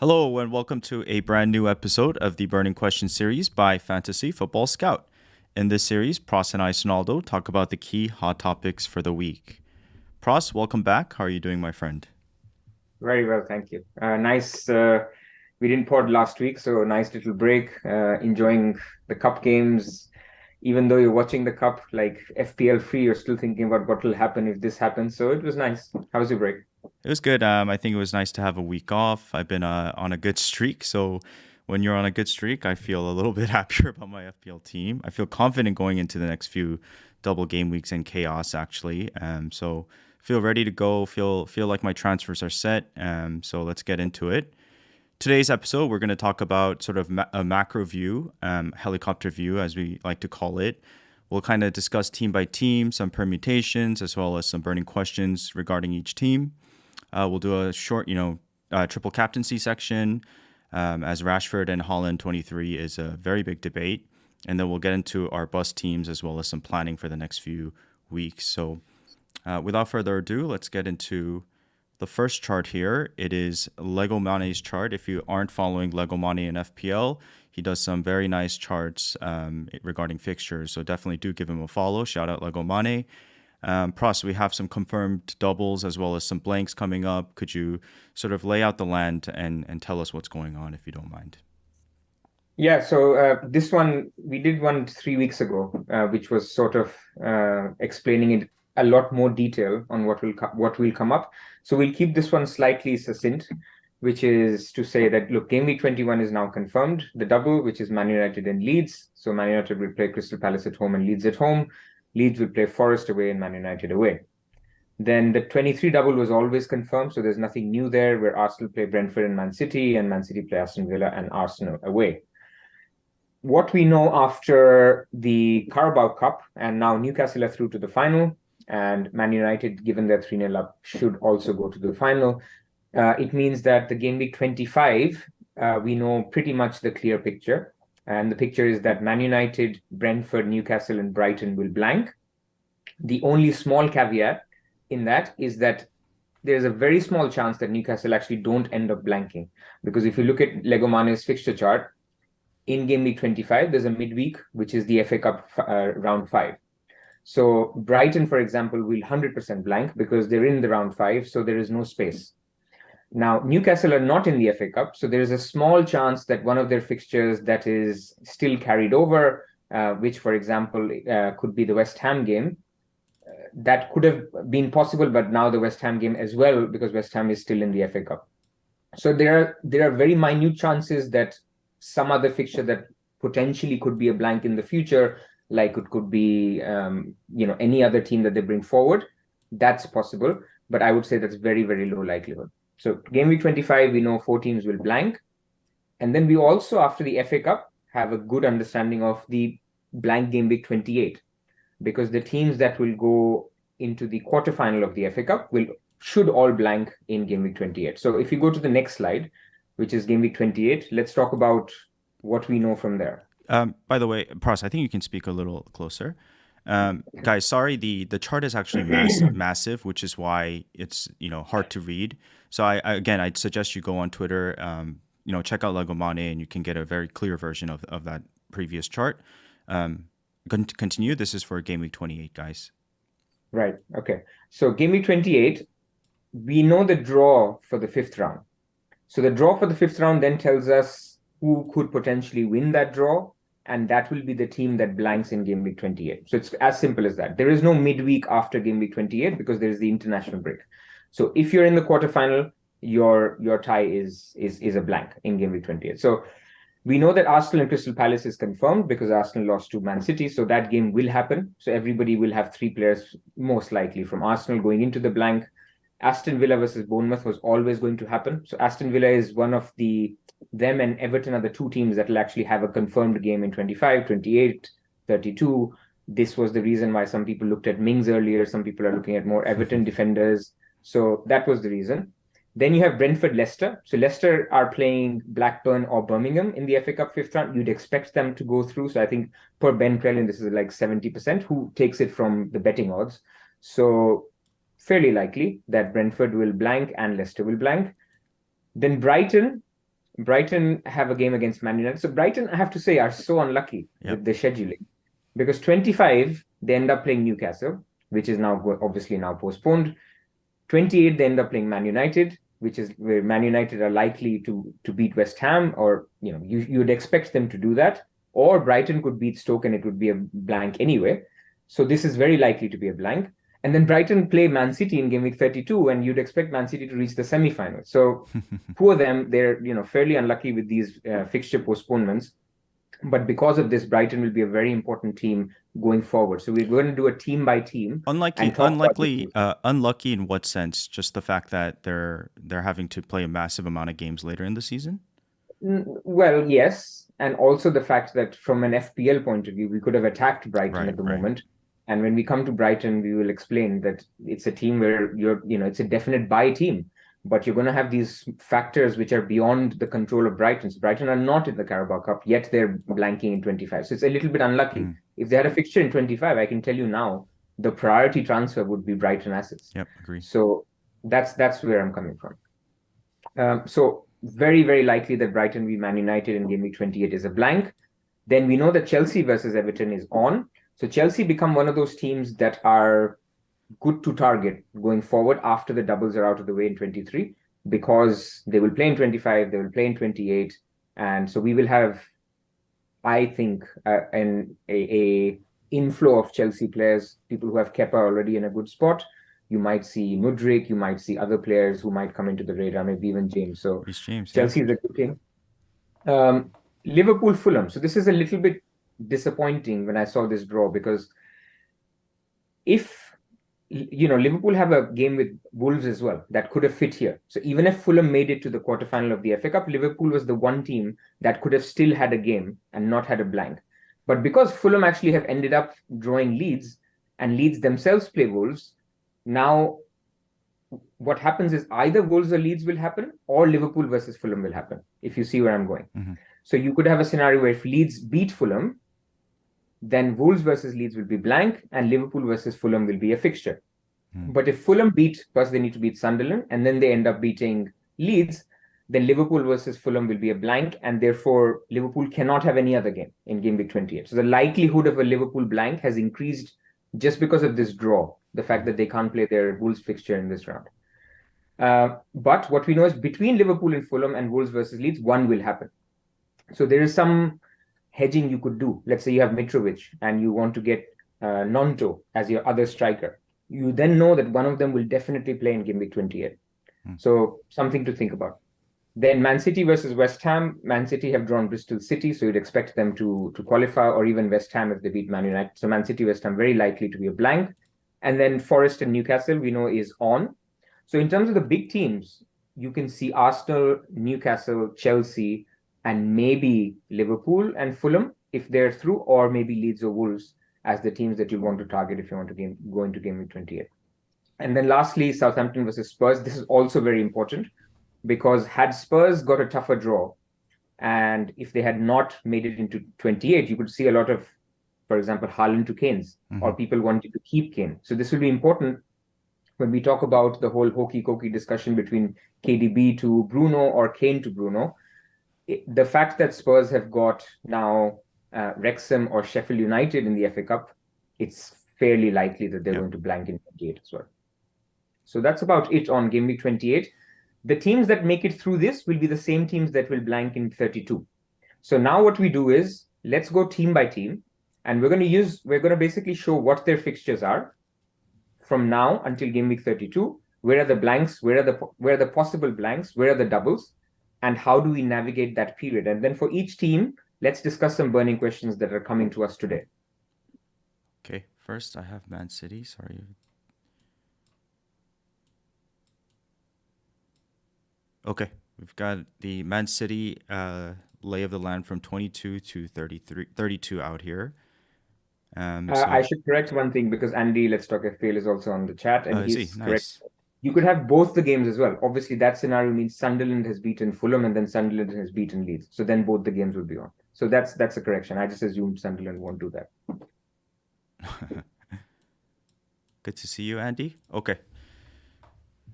Hello, and welcome to a brand new episode of the Burning Question series by Fantasy Football Scout. In this series, Pras and I, Sonaldo, talk about the key hot topics for the week. Pras, welcome back. How are you doing, my friend? Very well, thank you. Nice. We didn't pod last week, so nice little break. Enjoying the cup games. Even though you're watching the cup, like FPL free, you're still thinking about what will happen if this happens. So it was nice. How was your break? It was good. I think it was nice to have a week off. I've been on a good streak, so when you're on a good streak, I feel a little bit happier about my FPL team. I feel confident going into the next few double game weeks and chaos, actually. So feel ready to go. Feel like my transfers are set. So let's get into it. Today's episode, we're going to talk about sort of a macro view, helicopter view, as we like to call it. We'll kind of discuss team by team, some permutations, as well as some burning questions regarding each team. We'll do a short, triple captaincy section, as Rashford and Holland 23 is a very big debate. And then we'll get into our bust teams as well as some planning for the next few weeks. So without further ado, let's get into the first chart here. It is Lego Mane's chart. If you aren't following Lego Mane in FPL, he does some very nice charts regarding fixtures. So definitely do give him a follow. Shout out Lego Mane. Pras, we have some confirmed doubles as well as some blanks coming up. Could you sort of lay out the land and tell us what's going on, if you don't mind? Yeah, so this one, we did one 3 weeks ago, which was sort of explaining it a lot more detail on what will come up. So we'll keep this one slightly succinct, which is to say that, look, Game Week 21 is now confirmed. The double, which is Man United and Leeds. So Man United will play Crystal Palace at home and Leeds at home. Leeds will play Forest away and Man United away. Then the 23 double was always confirmed, so there's nothing new there, where Arsenal play Brentford and Man City play Aston Villa and Arsenal away. What we know after the Carabao Cup, and now Newcastle are through to the final, and Man United, given their 3-0 up, should also go to the final. It means that the Game Week 25, we know pretty much the clear picture. And the picture is that Man United, Brentford, Newcastle, and Brighton will blank. The only small caveat in that is that there's a very small chance that Newcastle actually don't end up blanking. Because if you look at Lego Mane's fixture chart, in Game Week 25, there's a midweek, which is the FA Cup round 5. So Brighton, for example, will 100% blank because they're in the round 5, so there is no space. Now, Newcastle are not in the FA Cup, so there is a small chance that one of their fixtures that is still carried over, which, for example, could be the West Ham game, that could have been possible, but now the West Ham game as well, because West Ham is still in the FA Cup. So there are very minute chances that some other fixture that potentially could be a blank in the future, like it could be any other team that they bring forward, that's possible. But I would say that's very, very low likelihood. So Game Week 25, we know 4 teams will blank. And then we also, after the FA Cup, have a good understanding of the blank Game Week 28. Because the teams that will go into the quarterfinal of the FA Cup should all blank in Game Week 28. So if you go to the next slide, which is Game Week 28, let's talk about what we know from there. By the way, Pras, I think you can speak a little closer. Guys, sorry, the chart is actually massive, which is why it's hard to read. So I'd suggest you go on Twitter, check out Lego Mane, and you can get a very clear version of that previous chart. Continue. This is for Game Week 28, guys. Right. Okay. So Game Week 28, we know the draw for the 5th round. So the draw for the 5th round then tells us who could potentially win that draw, and that will be the team that blanks in Game Week 28. So it's as simple as that. There is no midweek after Game Week 28 because there is the international break. So if you're in the quarterfinal, your tie is a blank in Game Week 28. So we know that Arsenal and Crystal Palace is confirmed because Arsenal lost to Man City. So that game will happen. So everybody will have 3 players, most likely from Arsenal, going into the blank. Aston Villa versus Bournemouth was always going to happen. So Aston Villa is one of them and Everton are the 2 teams that will actually have a confirmed game in 25, 28, 32. This was the reason why some people looked at Mings earlier. Some people are looking at more Everton defenders. So that was the reason. Then you have Brentford, Leicester. So Leicester are playing Blackburn or Birmingham in the FA Cup 5th round. You'd expect them to go through. So I think per Ben Crellin, this is like 70% who takes it from the betting odds. So fairly likely that Brentford will blank and Leicester will blank. Then Brighton, Brighton have a game against Man United. So Brighton, I have to say, are so unlucky Yep. with the scheduling because 25 they end up playing Newcastle, which is now obviously now postponed. 28 they end up playing Man United, which is where Man United are likely to beat West Ham, or you'd expect them to do that. Or Brighton could beat Stoke and it would be a blank anyway. So this is very likely to be a blank. And then Brighton play Man City in game week 32, and you'd expect Man City to reach the semi-final. So poor them, they're fairly unlucky with these fixture postponements. But because of this, Brighton will be a very important team going forward. So we're going to do a team by team Unlikely, and talk about the unlikely, team. unlucky in what sense? Just the fact that they're having to play a massive amount of games later in the season. Well, yes, and also the fact that from an FPL point of view, we could have attacked Brighton Right, at the right. moment. And when we come to Brighton, we will explain that it's a team where it's a definite buy team, but you're going to have these factors which are beyond the control of Brighton. So Brighton are not in the Carabao Cup, yet they're blanking in 25. So it's a little bit unlucky. Mm. If they had a fixture in 25, I can tell you now, the priority transfer would be Brighton assets. Yep, agree. So that's where I'm coming from. So very, very likely that Brighton v Man United in game week 28 is a blank. Then we know that Chelsea versus Everton is on. So Chelsea become one of those teams that are good to target going forward after the doubles are out of the way in 23, because they will play in 25, they will play in 28. And so we will have, I think, a inflow of Chelsea players, people who have Kepa already in a good spot. You might see Mudryk, you might see other players who might come into the radar, maybe even James. So Reece James, Chelsea is a good team. Liverpool Fulham. So this is a little bit disappointing when I saw this draw, because if Liverpool have a game with Wolves as well that could have fit here. So even if Fulham made it to the quarterfinal of the FA Cup, Liverpool was the one team that could have still had a game and not had a blank. But because Fulham actually have ended up drawing Leeds, and Leeds themselves play Wolves, now what happens is either Wolves or Leeds will happen, or Liverpool versus Fulham will happen, if you see where I'm going. Mm-hmm. So you could have a scenario where if Leeds beat Fulham, then Wolves versus Leeds will be blank, and Liverpool versus Fulham will be a fixture. Mm. But if Fulham beat, first they need to beat Sunderland, and then they end up beating Leeds, then Liverpool versus Fulham will be a blank, and therefore Liverpool cannot have any other game in game week 28. So the likelihood of a Liverpool blank has increased just because of this draw, the fact that they can't play their Wolves fixture in this round. But what we know is between Liverpool and Fulham and Wolves versus Leeds, one will happen. So there is some hedging you could do. Let's say you have Mitrovic and you want to get Nonto as your other striker. You then know that one of them will definitely play in game week 28. So something to think about. Then Man City versus West Ham. Man City have drawn Bristol City, so you'd expect them to qualify, or even West Ham if they beat Man United. So Man City, West Ham, very likely to be a blank. And then Forest and Newcastle, we know, is on. So in terms of the big teams, you can see Arsenal, Newcastle, Chelsea, and maybe Liverpool and Fulham if they're through, or maybe Leeds or Wolves as the teams that you want to target if you want to go into game week 28. And then lastly, Southampton versus Spurs. This is also very important, because had Spurs got a tougher draw, and if they had not made it into 28, you could see a lot of, for example, Haaland to Kane's, or people wanting to keep Kane. So this will be important when we talk about the whole hokey-cokey discussion between KDB to Bruno or Kane to Bruno. The fact that Spurs have got now Wrexham or Sheffield United in the FA Cup, it's fairly likely that they're going to blank in 28 as well. So that's about it on game week 28. The teams that make it through this will be the same teams that will blank in 32. So now what we do is, let's go team by team, and we're going to basically show what their fixtures are from now until game week 32. Where are the blanks? Where are the possible blanks? Where are the doubles? And how do we navigate that period? And then for each team, let's discuss some burning questions that are coming to us today. Okay, first I have Man City. Sorry. Okay, we've got the Man City lay of the land from 22 to 32 out here. I should correct one thing, because Andy, Let's Talk FPL, is also on the chat, and he's correct. Nice. You could have both the games as well. Obviously, that scenario means Sunderland has beaten Fulham, and then Sunderland has beaten Leeds. So then both the games will be on. So that's a correction. I just assumed Sunderland won't do that. Good to see you, Andy. Okay.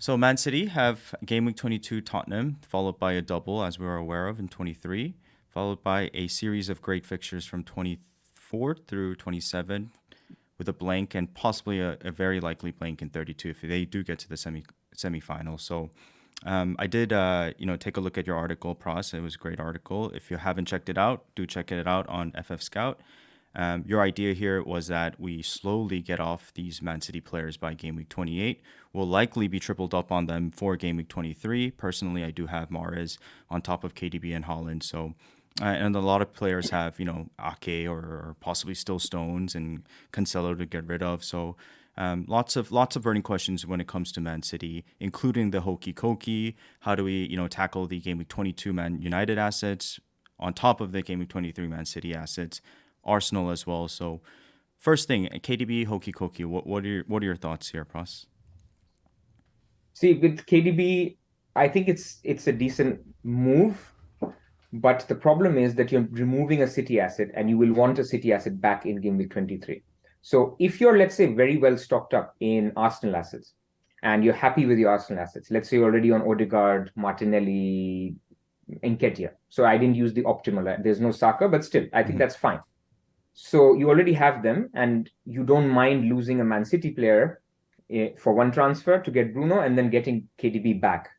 So Man City have game week 22 Tottenham, followed by a double, as we were aware of, in 23, followed by a series of great fixtures from 24 through 27, with a blank and possibly a very likely blank in 32 if they do get to the semifinal. So I did, take a look at your article, Pras. It was a great article. If you haven't checked it out, do check it out on FF Scout. Your idea here was that we slowly get off these Man City players by game week 28. We'll likely be tripled up on them for game week 23. Personally, I do have Mahrez on top of KDB and Holland. So, and a lot of players have, Ake or possibly still Stones and Cancelo to get rid of. So, lots of burning questions when it comes to Man City, including the hokey cokey. How do we, tackle the game week 22 Man United assets on top of the game week 23 Man City assets? Arsenal as well. So, first thing, KDB, hokey cokey. What are your thoughts here, Pras? See, with KDB, I think it's a decent move, but the problem is that you're removing a City asset, and you will want a City asset back in game week 23. So, if you're, let's say, very well stocked up in Arsenal assets, and you're happy with your Arsenal assets, let's say you're already on Odegaard, Martinelli, Nketiah. So I didn't use the optimal. There's no Saka, but still, I think that's fine. So you already have them, and you don't mind losing a Man City player for one transfer to get Bruno and then getting KDB back.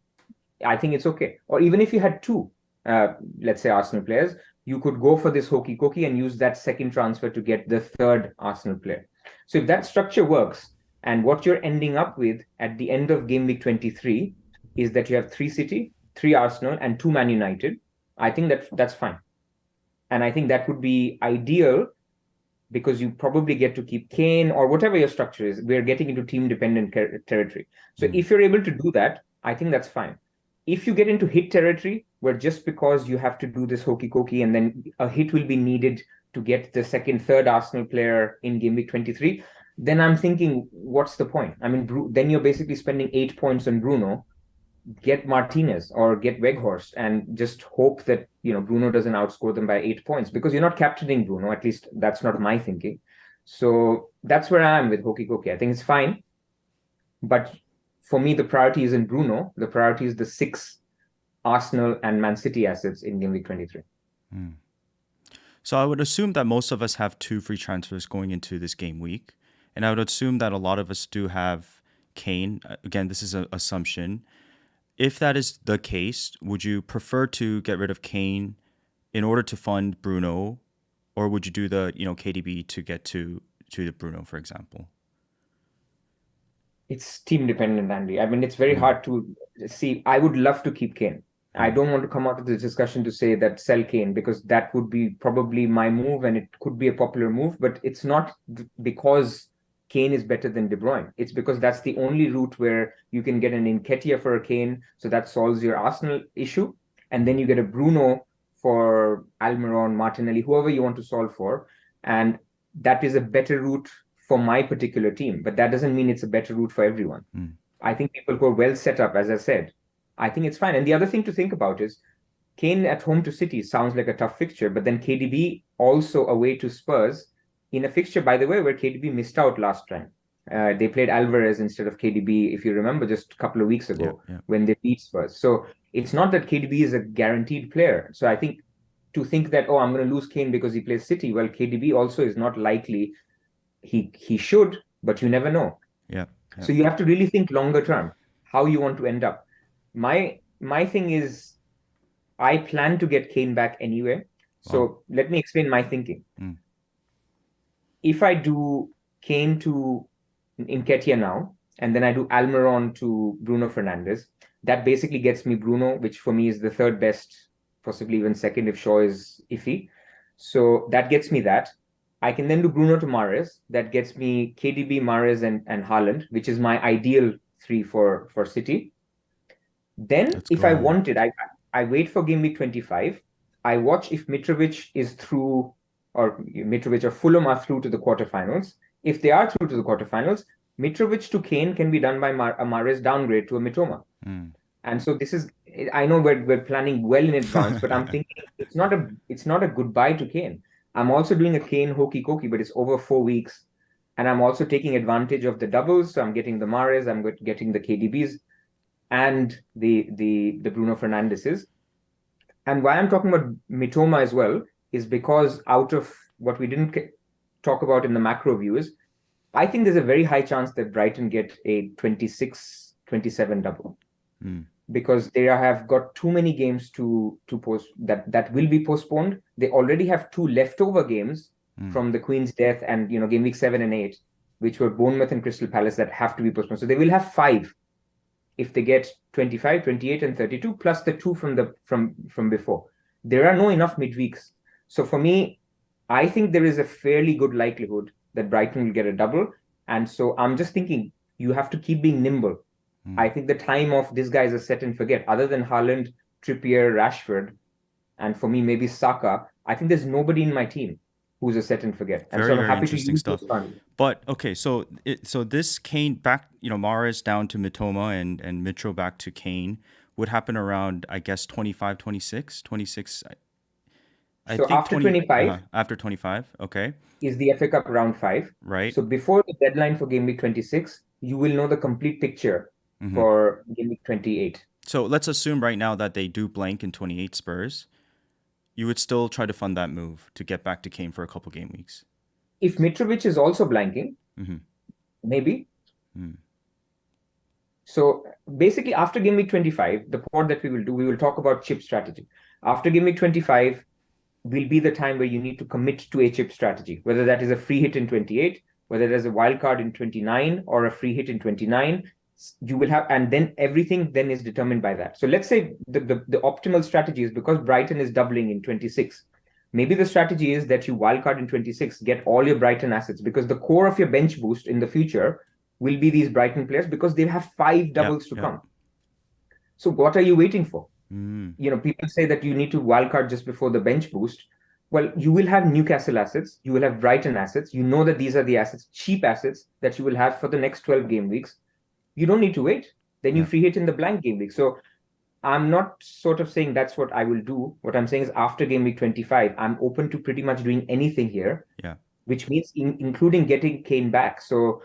I think it's okay. Or even if you had two, let's say Arsenal players, you could go for this hokey cokey and use that second transfer to get the third Arsenal player. So if that structure works, and what you're ending up with at the end of game week 23 is that you have 3 City, 3 Arsenal, and 2 Man United, I think that's fine. And I think that would be ideal, because you probably get to keep Kane or whatever your structure is. We're getting into team-dependent territory. So if you're able to do that, I think that's fine. If you get into hit territory, where just because you have to do this hokey cokey and then a hit will be needed to get the second, third Arsenal player in game week 23, then I'm thinking, what's the point? I mean, then you're basically spending 8 points on Bruno. Get Martinez or get Weghorst and just hope that Bruno doesn't outscore them by 8 points, because you're not captaining Bruno. At least that's not my thinking. So that's where I am with hokey cokey. I think it's fine, but for me the priority isn't Bruno. The priority is the 6 Arsenal and Man City assets in game week 23. So I would assume that most of us have 2 free transfers going into this game week, and I would assume that a lot of us do have Kane. Again, this is an assumption. If that is the case, would you prefer to get rid of Kane in order to fund Bruno, or would you do the KDB to get to the Bruno, for example? It's team dependent, Andy. I mean, it's very hard to see. I would love to keep Kane. I don't want to come out of this discussion to say that sell Kane, because that would be probably my move, and it could be a popular move, but it's not because Kane is better than De Bruyne. It's because that's the only route where you can get an Nketiah for a Kane, so that solves your Arsenal issue. And then you get a Bruno for Almiron, Martinelli, whoever you want to solve for. And that is a better route for my particular team. But that doesn't mean it's a better route for everyone. I think people who are well set up, as I said, I think it's fine. And the other thing to think about is Kane at home to City sounds like a tough fixture, but then KDB also away to Spurs, in a fixture, by the way, where KDB missed out last time. They played Alvarez instead of KDB, if you remember, just a couple of weeks ago when they beat Spurs. So it's not that KDB is a guaranteed player. So I think to think that, I'm going to lose Kane because he plays City, well, KDB also is not likely. He should, but you never know. Yeah. So you have to really think longer term, how you want to end up. My thing is, I plan to get Kane back anyway. So let me explain my thinking. If I do Kane to Nketiah now, and then I do Almiron to Bruno Fernandes, that basically gets me Bruno, which for me is the third best, possibly even second if Shaw is iffy. So that gets me that. I can then do Bruno to Mahrez. That gets me KDB, Mahrez, and Haaland, which is my ideal 3 for City. Then if I wanted, I wait for game week 25. I watch if Mitrovic is through, or Mitrovic or Fulham are through to the quarterfinals. If they are through to the quarterfinals, Mitrovic to Kane can be done by a Mahrez downgrade to a Mitoma. And so this is, I know we're planning well in advance, but I'm thinking it's not a goodbye to Kane. I'm also doing a Kane hokey cokey, but it's over 4 weeks. And I'm also taking advantage of the doubles. So I'm getting the Mahrez, I'm getting the KDBs. and the Bruno Fernandes's. And why I'm talking about Mitoma as well is because out of what we didn't talk about in the macro view is, I think there's a very high chance that Brighton get a 26-27 double. Because they have got too many games to post that will be postponed. They already have two leftover games from the Queen's death and game week 7 and 8, which were Bournemouth and Crystal Palace, that have to be postponed. So they will have 5 if they get 25, 28, and 32, plus the 2 from before. There are no enough midweeks. So for me, I think there is a fairly good likelihood that Brighton will get a double. And so I'm just thinking you have to keep being nimble. I think the time of this guy is a set and forget. Other than Haaland, Trippier, Rashford, and for me maybe Saka, I think there's nobody in my team who's a set and forget. And Very, so I'm very happy to interesting use stuff. those funds. But okay, so this Kane back, Mahrez down to Mitoma and Mitro back to Kane would happen around, I guess, 25, 26, 26. I So think after 20 25 after 25. Okay, is the FA Cup round 5. right. So before the deadline for game week 26, you will know the complete picture for game week 28. So let's assume right now that they do blank in 28 Spurs. You would still try to fund that move to get back to Kane for a couple game weeks. If Mitrovic is also blanking, maybe. So basically, after game week 25, the pod that we will do, we will talk about chip strategy. After game week 25 will be the time where you need to commit to a chip strategy, whether that is a free hit in 28, whether there's a wild card in 29 or a free hit in 29. You will have, and then everything then is determined by that. So let's say the optimal strategy is, because Brighton is doubling in 26. Maybe the strategy is that you wildcard in 26, get all your Brighton assets, because the core of your bench boost in the future will be these Brighton players, because they have 5 doubles to come. So what are you waiting for? People say that you need to wildcard just before the bench boost. Well, you will have Newcastle assets, you will have Brighton assets. You know that these are the assets, cheap assets, that you will have for the next 12 game weeks. You don't need to wait. Then you free hit in the blank game week. So I'm not sort of saying that's what I will do. What I'm saying is after game week 25, I'm open to pretty much doing anything here, which means including getting Kane back. So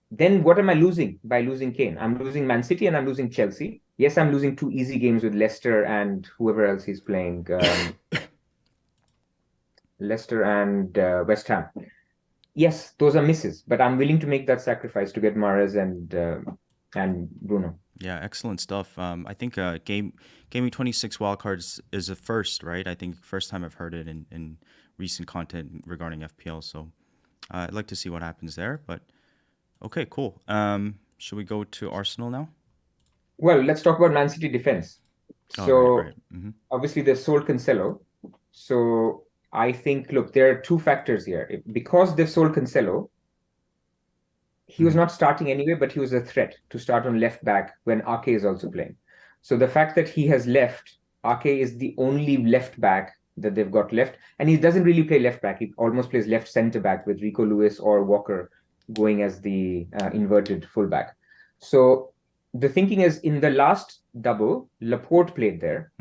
then what am I losing by losing Kane? I'm losing Man City and I'm losing Chelsea. Yes, I'm losing 2 easy games with Leicester and whoever else he's playing. Leicester and West Ham. Yes, those are misses, but I'm willing to make that sacrifice to get Mahrez and Bruno. Yeah, excellent stuff. I think game week 26 wildcards is a first, right? I think first time I've heard it in recent content regarding FPL. So I'd like to see what happens there. But okay, cool. Should we go to Arsenal now? Well, let's talk about Man City defense. So right. Obviously they sold Cancelo. So I think, look, there are 2 factors here. Because they sold Cancelo, he was not starting anyway, but he was a threat to start on left back when Ake is also playing. So the fact that he has left, Ake is the only left back that they've got left. And he doesn't really play left back. He almost plays left centre back with Rico Lewis or Walker going as the inverted fullback. So the thinking is, in the last double, Laporte played there,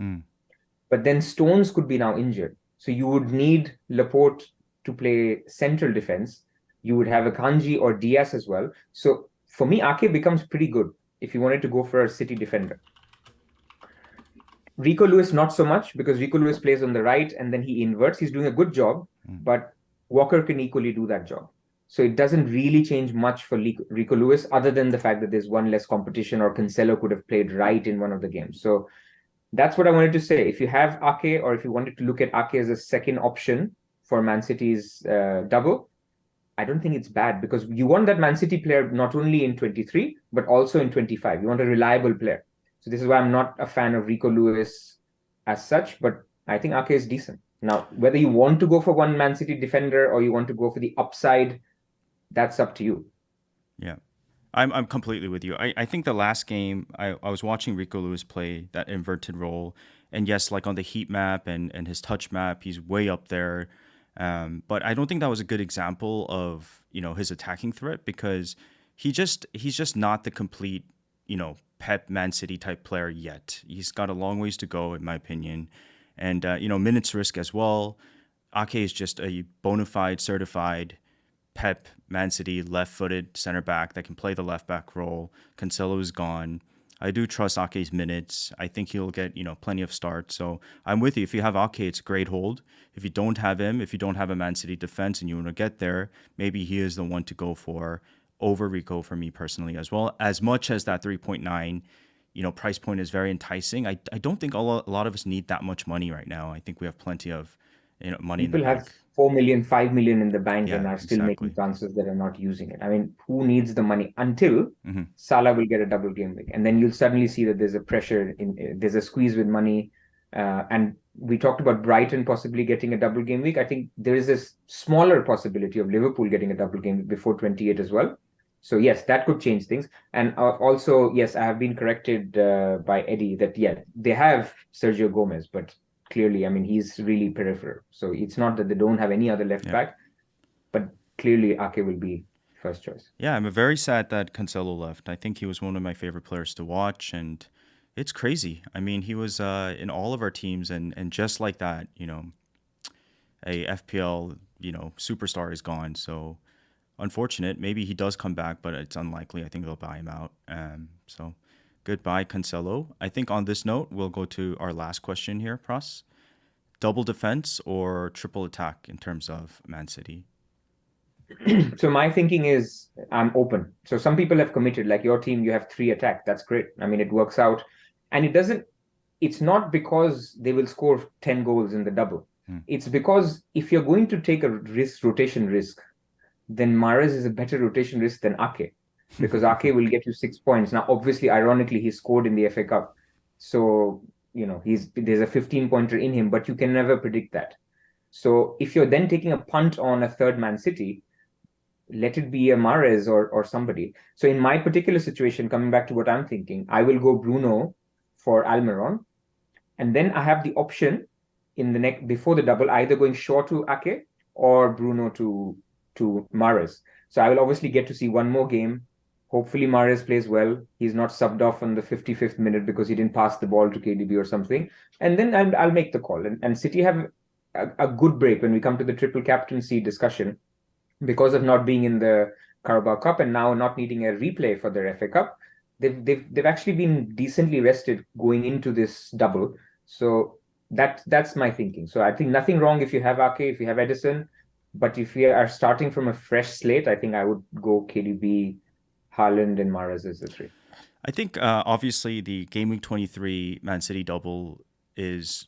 but then Stones could be now injured. So you would need Laporte to play central defense. You would have a Kanji or Diaz as well. So for me, Ake becomes pretty good if you wanted to go for a City defender. Rico Lewis, not so much, because Rico Lewis plays on the right and then he inverts. He's doing a good job, but Walker can equally do that job. So it doesn't really change much for Rico Lewis, other than the fact that there's one less competition, or Cancelo could have played right in one of the games. So that's what I wanted to say. If you have Ake, or if you wanted to look at Ake as a second option for Man City's double, I don't think it's bad, because you want that Man City player not only in 23, but also in 25. You want a reliable player. So this is why I'm not a fan of Rico Lewis as such, but I think Ake is decent. Now, whether you want to go for one Man City defender or you want to go for the upside, that's up to you. Yeah. I'm completely with you. I think the last game, I was watching Rico Lewis play that inverted role. And yes, like on the heat map and his touch map, he's way up there. But I don't think that was a good example of, his attacking threat, because he's just not the complete, Pep Man City type player yet. He's got a long ways to go, in my opinion. And, minutes risk as well. Ake is just a bona fide, certified Pep Man City left-footed center back that can play the left back role. Cancelo is gone. I do trust Ake's minutes. I think he'll get, plenty of starts. So I'm with you. If you have Ake, it's a great hold. If you don't have him, if you don't have a Man City defense and you want to get there, maybe he is the one to go for over Rico for me personally as well. As much as that 3.9, price point is very enticing. I don't think a lot of us need that much money right now. I think we have plenty of, money in the People have bank. 4 million, 5 million in the bank Yeah, and are still making exactly. transfers that are not using it. I mean, who needs the money until Salah will get a double game week? And then you'll suddenly see that there's a pressure there's a squeeze with money. And we talked about Brighton possibly getting a double game week. I think there is a smaller possibility of Liverpool getting a double game week before 28 as well. So yes, that could change things. And also, yes, I have been corrected by Eddie that, yeah, they have Sergio Gomez, but clearly, I mean, he's really peripheral. So it's not that they don't have any other left Yeah. back, but clearly Ake will be first choice. Yeah, I'm very sad that Cancelo left. I think he was one of my favorite players to watch, and it's crazy. I mean, he was in all of our teams, and just like that, a FPL, superstar is gone. So unfortunate. Maybe he does come back, but it's unlikely. I think they'll buy him out. So goodbye, Cancelo. I think on this note, we'll go to our last question here, Pras. Double defense or triple attack in terms of Man City? So my thinking is I'm open. So some people have committed, like your team, you have 3 attack. That's great. I mean, it works out. And it's not because they will score 10 goals in the double. It's because if you're going to take a rotation risk, then Mahrez is a better rotation risk than Ake, because Ake will get you 6 points. Now, obviously, ironically, he scored in the FA Cup. So, there's a 15-pointer in him, but you can never predict that. So if you're then taking a punt on a third Man City, let it be a Mahrez or somebody. So in my particular situation, coming back to what I'm thinking, I will go Bruno for Almiron. And then I have the option in the next before the double, either going Shaw to Ake or Bruno to Mahrez. So I will obviously get to see one more game. Hopefully Mahrez plays well. He's not subbed off on the 55th minute because he didn't pass the ball to KDB or something. And then I'll make the call. And City have a good break when we come to the triple captaincy discussion, because of not being in the Carabao Cup and now not needing a replay for their FA Cup. They've actually been decently rested going into this double. So that's my thinking. So I think nothing wrong if you have Ake, if you have Edison, but if we are starting from a fresh slate, I think I would go KDB, Haaland, and Mahrez as the 3. I think obviously the Game Week 23 Man City double it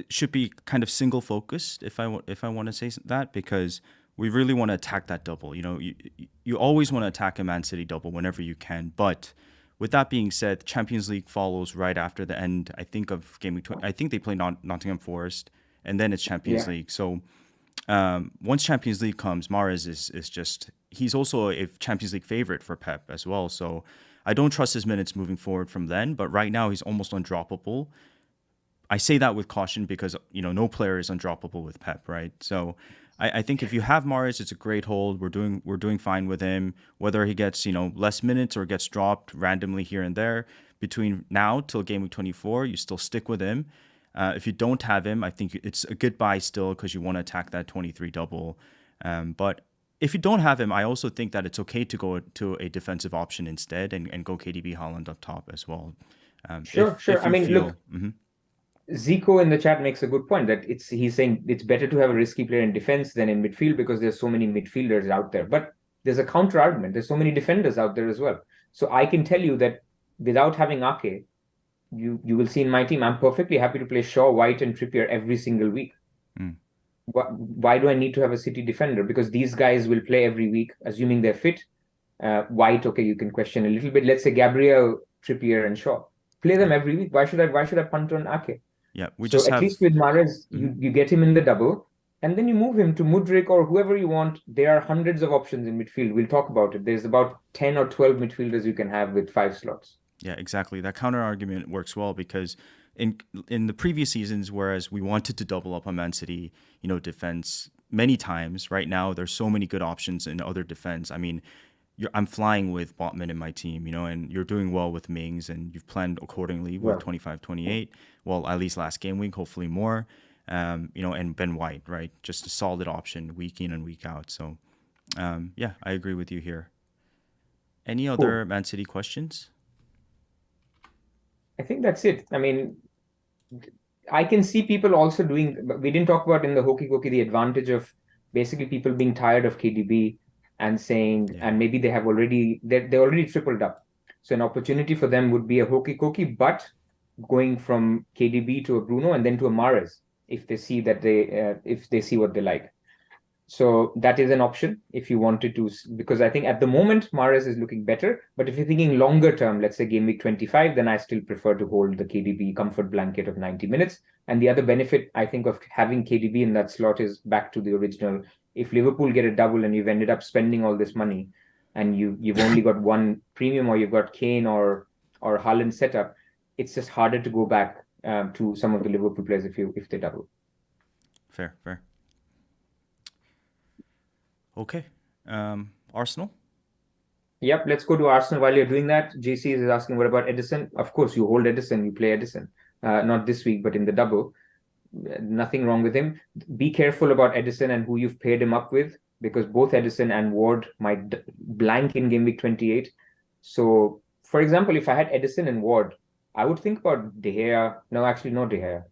should be kind of single focused if I want to say that, because we really want to attack that double. You always want to attack a Man City double whenever you can. But with that being said, Champions League follows right after the end, I think, of Game Week 20. I think they play Nottingham Forest, and then it's Champions League. So once Champions League comes, Mahrez is just, he's also a Champions League favorite for Pep as well. So I don't trust his minutes moving forward from then. But right now, he's almost undroppable. I say that with caution because, no player is undroppable with Pep, right? So I think if you have Mahrez, it's a great hold. We're doing fine with him. Whether he gets, less minutes or gets dropped randomly here and there between now till Game Week 24, you still stick with him. If you don't have him, I think it's a good buy still because you want to attack that 23 double. But if you don't have him, I also think that it's okay to go to a defensive option instead and go KDB Haaland up top as well. Sure. If I you mean, feel, look, Zico in the chat makes a good point that he's saying it's better to have a risky player in defense than in midfield because there's so many midfielders out there. But there's a counter argument. There's so many defenders out there as well. So I can tell you that without having Ake, you will see in my team, I'm perfectly happy to play Shaw, White, and Trippier every single week. Why do I need to have a City defender? Because these guys will play every week, assuming they're fit. White, okay, you can question a little bit. Let's say Gabriel, Trippier, and Shaw. Play them every week. Why should I punt on Ake? yeah, we So just at have. least with Mahrez, you get him in the double, and then you move him to Mudryk or whoever you want. There are hundreds of options in midfield. We'll talk about it. There's about 10 or 12 midfielders you can have with 5 slots. Yeah, exactly. That counter argument works well because in the previous seasons, whereas we wanted to double up on Man City, defense many times. Right now, there's so many good options in other defense. I mean, I'm flying with Botman in my team, and you're doing well with Mings, and you've planned accordingly with 25-28. Well, at least last game week, hopefully more. And Ben White, right? Just a solid option week in and week out. So, yeah, I agree with you here. Any other Man City questions? I think that's it. I mean, I can see people also doing, we didn't talk about in the Hokey Cokey the advantage of basically people being tired of KDB and saying, Yeah. and maybe they already tripled up. So an opportunity for them would be a Hokey Cokey, but going from KDB to a Bruno and then to a Mahrez if they see that if they see what they like. So that is an option if you wanted to, because I think at the moment Mahrez is looking better. But if you're thinking longer term, let's say game week 25, then I still prefer to hold the KDB comfort blanket of 90 minutes. And the other benefit I think of having KDB in that slot is back to the original. If Liverpool get a double and you've ended up spending all this money, and you've only got one premium, or you've got Kane or Haaland set up, it's just harder to go back to some of the Liverpool players if they double. Fair, fair. Okay. Arsenal? Yep, let's go to Arsenal. While you're doing that, JC is asking, what about Edison? Of course, you hold Edison, you play Edison. Not this week, but in the double. Nothing wrong with him. Be careful about Edison and who you've paired him up with, because both Edison and Ward might blank in game week 28. So, for example, if I had Edison and Ward, I would think about De Gea. No, actually, not De Gea,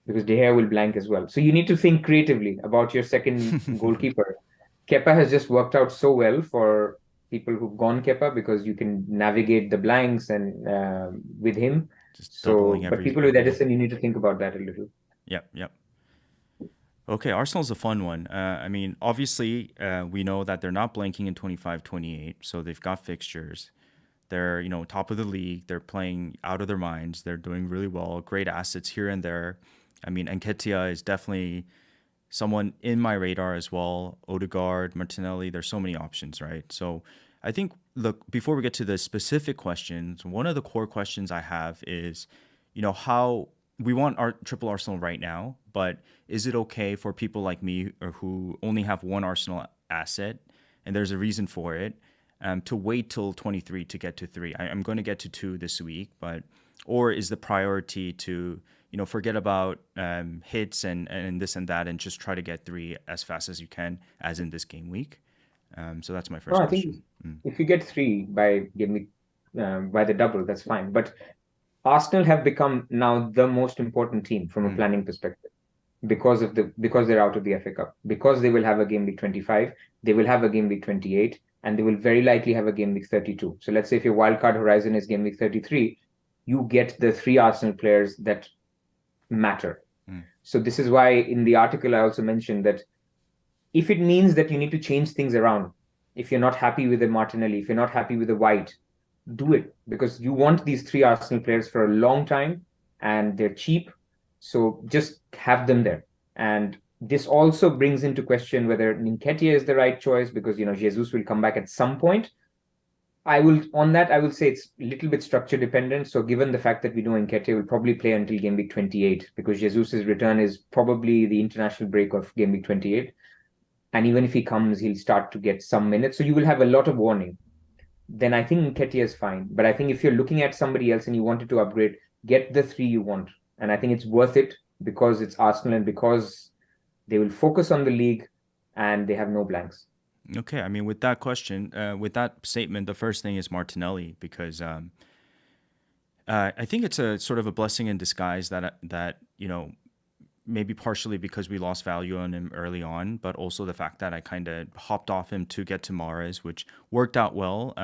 because De Gea will blank as well. So you need to think creatively about your second goalkeeper. Kepa has just worked out so well for people who've gone Kepa, because you can navigate the blanks and with him. Just doubling So, but every people with game. Edison, you need to think about that a little. Yep, yep. Okay, Arsenal's a fun one. I mean, obviously, we know that they're not blanking in 25-28, so they've got fixtures. They're, top of the league. They're playing out of their minds. They're doing really well. Great assets here and there. I mean, Nketiah is definitely someone in my radar as well. Odegaard, Martinelli, there's so many options, right? So I think, look, before we get to the specific questions, one of the core questions I have is, how we want our triple Arsenal right now, but is it okay for people like me or who only have one Arsenal asset, and there's a reason for it, to wait till 23 to get to three? I'm going to get to two this week, or is the priority to forget about hits and this and that and just try to get three as fast as you can, as in this game week? So that's my No, first I think question. if you get three by by the double, that's fine. But Arsenal have become now the most important team from a Mm, planning perspective, because they're out of the FA Cup, because they will have a game week 25, they will have a game week 28, and they will very likely have a game week 32. So let's say if your wildcard horizon is game week 33, you get the three Arsenal players that matter. mm. So this is why in the article I also mentioned that if it means that you need to change things around, if you're not happy with the Martinelli, if you're not happy with the White, do it, because you want these three Arsenal players for a long time and they're cheap. So just have them there. And this also brings into question whether Nketiah is the right choice, because Jesus will come back at some point. I will say it's a little bit structure dependent. So given the fact that we know Nketiah will probably play until game week 28, because Jesus' return is probably the international break of game week 28. And even if he comes, he'll start to get some minutes. So you will have a lot of warning. Then I think Nketiah is fine. But I think if you're looking at somebody else and you wanted to upgrade, get the three you want. And I think it's worth it, because it's Arsenal and because they will focus on the league and they have no blanks. Okay, I mean, with that question, with that statement, the first thing is Martinelli, because I think it's a sort of a blessing in disguise that maybe partially because we lost value on him early on, but also the fact that I kind of hopped off him to get to Mahrez, which worked out well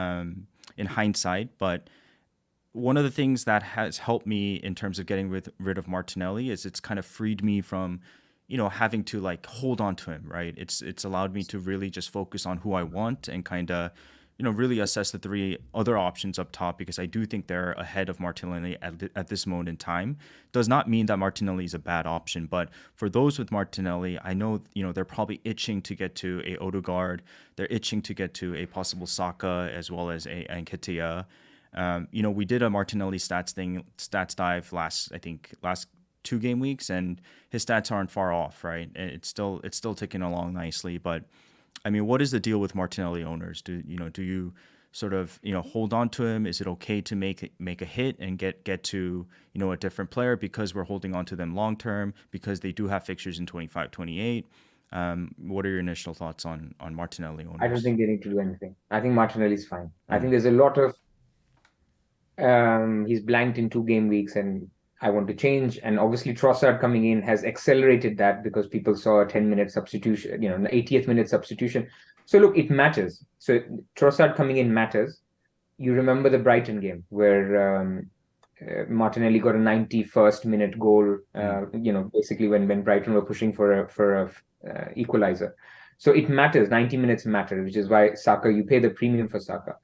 in hindsight. But one of the things that has helped me in terms of getting rid of Martinelli is it's kind of freed me from, having to like hold on to him, right? It's allowed me to really just focus on who I want and kind of, really assess the three other options up top, because I do think they're ahead of Martinelli at this moment in time. Does not mean that Martinelli is a bad option, but for those with Martinelli, I know, they're probably itching to get to a Odegaard. They're itching to get to a possible Saka as well as a Nketiah. We did a Martinelli stats dive last 2 game weeks, and his stats aren't far off, right? And it's still ticking along nicely. But I mean, what is the deal with Martinelli owners? Do you sort of hold on to him? Is it okay to make a hit and get to a different player because we're holding on to them long term, because they do have fixtures in 25-28? What are your initial thoughts on Martinelli I don't owners? think they need to do anything. I think Martinelli is fine. I Mm, think there's a lot of He's blanked in 2 game weeks, and I want to change. And obviously, Trossard coming in has accelerated that because people saw a 10-minute substitution, an 80th minute substitution. So look, it matters. So Trossard coming in matters. You remember the Brighton game where Martinelli got a 91st minute goal. Mm. Basically when Brighton were pushing for a equalizer. So it matters. 90 minutes matter, which is why Saka, you pay the premium for Saka.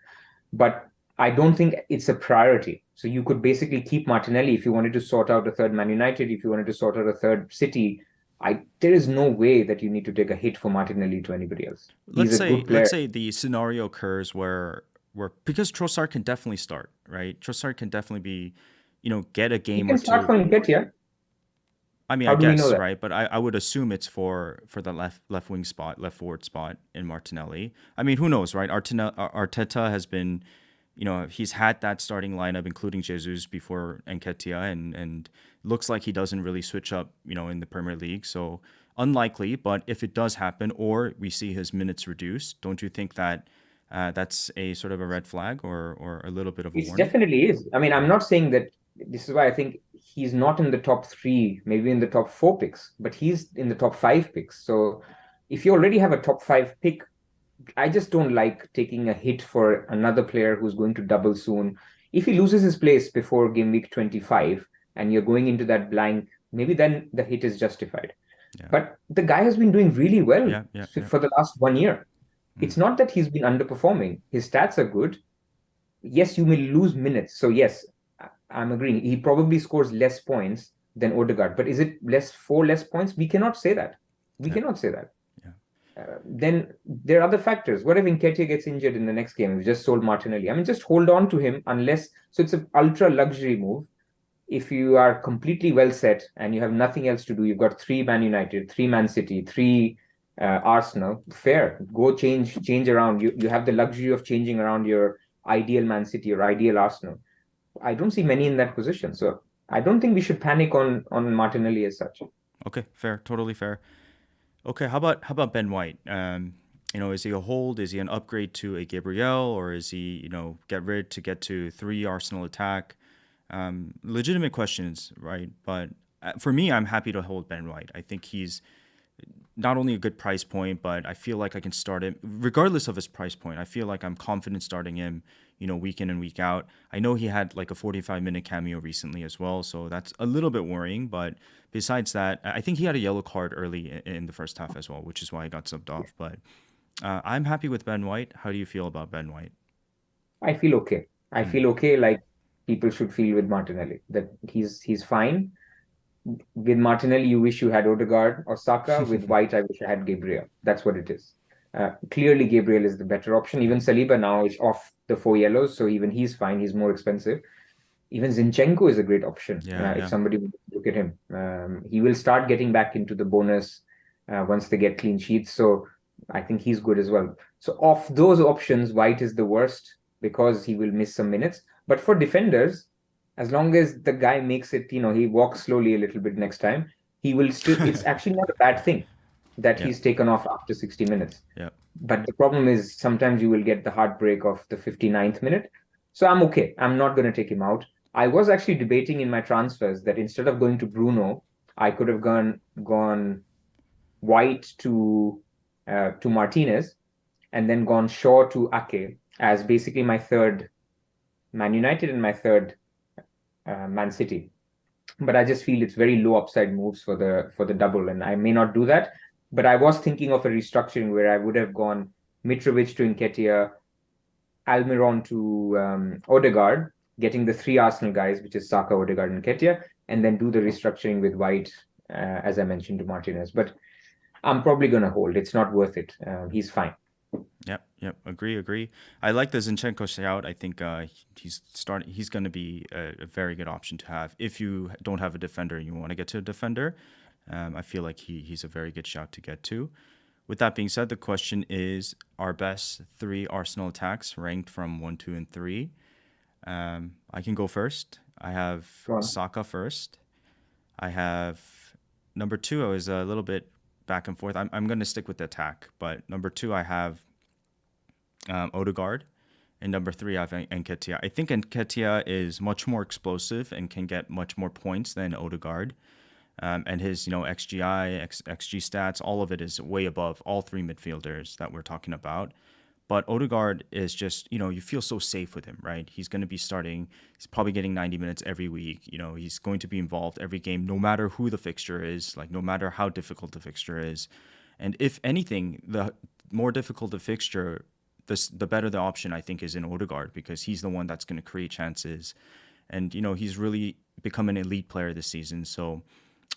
But I don't think it's a priority. So you could basically keep Martinelli if you wanted to sort out a third Man United, if you wanted to sort out a third City. There is no way that you need to take a hit for Martinelli to anybody else. He's Let's a say good let's player. say the scenario occurs where because Trossard can definitely start, right? Trossard can definitely be, get a He game or can start two. for Nketiah. I mean, I How do we know guess, that? right? But I would assume it's for the left wing spot, left forward spot in Martinelli. I mean, who knows, right? Arteta has been, he's had that starting lineup, including Jesus before Nketiah, and looks like he doesn't really switch up, in the Premier League. So unlikely, but if it does happen, or we see his minutes reduced, don't you think that that's a sort of a red flag or a little bit of a It warning? definitely is. I mean, I'm Yeah, not saying that this is why I think he's not in the top three, maybe in the top four picks, but he's in the top five picks. So if you already have a top five pick, I just don't like taking a hit for another player who's going to double soon. If he loses his place before game week 25 and you're going into that blank, maybe then the hit is justified. yeah, But the guy has been doing really well yeah, yeah, yeah. for the last 1 year. Mm. It's not that he's been underperforming. His stats are good. Yes, you may lose minutes. So yes, I'm agreeing. He probably scores less points than Odegaard. But is it less points? We cannot say that. We Yeah, cannot say that. yeah. Then there are other factors. What if Nketiah gets injured in the next game? We just sold Martinelli. I mean, just hold on to him unless. So it's an ultra luxury move. If you are completely well set and you have nothing else to do, you've got 3 Man United, 3 Man City, three Arsenal. Fair. Go change around. You have the luxury of changing around your ideal Man City or ideal Arsenal. I don't see many in that position. So I don't think we should panic on Martinelli as such. Okay, fair, totally fair. Okay, how about Ben White? Is he a hold? Is he an upgrade to a Gabriel, or is he, get rid to get to three Arsenal attack? Legitimate questions, right? But for me, I'm happy to hold Ben White. I think he's not only a good price point, but I feel like I can start him regardless of his price point. I feel like I'm confident starting him, week in and week out. I know he had like a 45-minute cameo recently as well, so that's a little bit worrying. But besides that, I think he had a yellow card early in the first half as well, which is why he got subbed off. But I'm happy with Ben White. How do you feel about Ben White? I feel okay. I Mm. feel okay like people should feel with Martinelli. That he's fine. With Martinelli, you wish you had Odegaard or Saka. With White, I wish I had Gabriel. That's what it is. Clearly, Gabriel is the better option. Yeah, Even Saliba now is off the 4 yellows, so even he's fine. He's more expensive. Even Zinchenko is a great option yeah, if yeah. somebody would look at him. He will start getting back into the bonus once they get clean sheets. So I think he's good as well. So of those options, White is the worst because he will miss some minutes. But for defenders, as long as the guy makes it, he walks slowly a little bit next time, he will still. It's actually not a bad thing that Yeah, he's taken off after 60 minutes. yeah. But the problem is sometimes you will get the heartbreak of the 59th minute. So I'm okay. I'm not going to take him out. I was actually debating in my transfers that instead of going to Bruno, I could have gone White to Martinez and then gone Shaw to Ake as basically my third Man United and my third Man City. But I just feel it's very low upside moves for the double, and I may not do that. But I was thinking of a restructuring where I would have gone Mitrovic to Nketiah, Almiron to Odegaard, getting the three Arsenal guys, which is Saka, Odegaard, and Nketiah, and then do the restructuring with White, as I mentioned, to Martinez. But I'm probably going to hold. It's not worth it. He's fine. Yep, yep. Agree. I like the Zinchenko shout. I think he's starting. He's going to be a very good option to have if you don't have a defender and you want to get to a defender. I feel like he's a very good shout to get to. With that being said, the question is our best three Arsenal attacks ranked from one, two, and three. I can go first. I have Go on. Saka first. I have number two. I was a little bit back and forth. I'm going to stick with the attack, but number two, I have Odegaard, And number 3, I have Nketiah. I think Nketiah is much more explosive and can get much more points than Odegaard. And his, XGI, XG stats, all of it is way above all 3 midfielders that we're talking about. But Odegaard is just, you feel so safe with him, right? He's going to be starting. He's probably getting 90 minutes every week. He's going to be involved every game, no matter who the fixture is, like no matter how difficult the fixture is. And if anything, the more difficult the fixture, the better the option I think is in Odegaard, because he's the one that's going to create chances. And, he's really become an elite player this season. So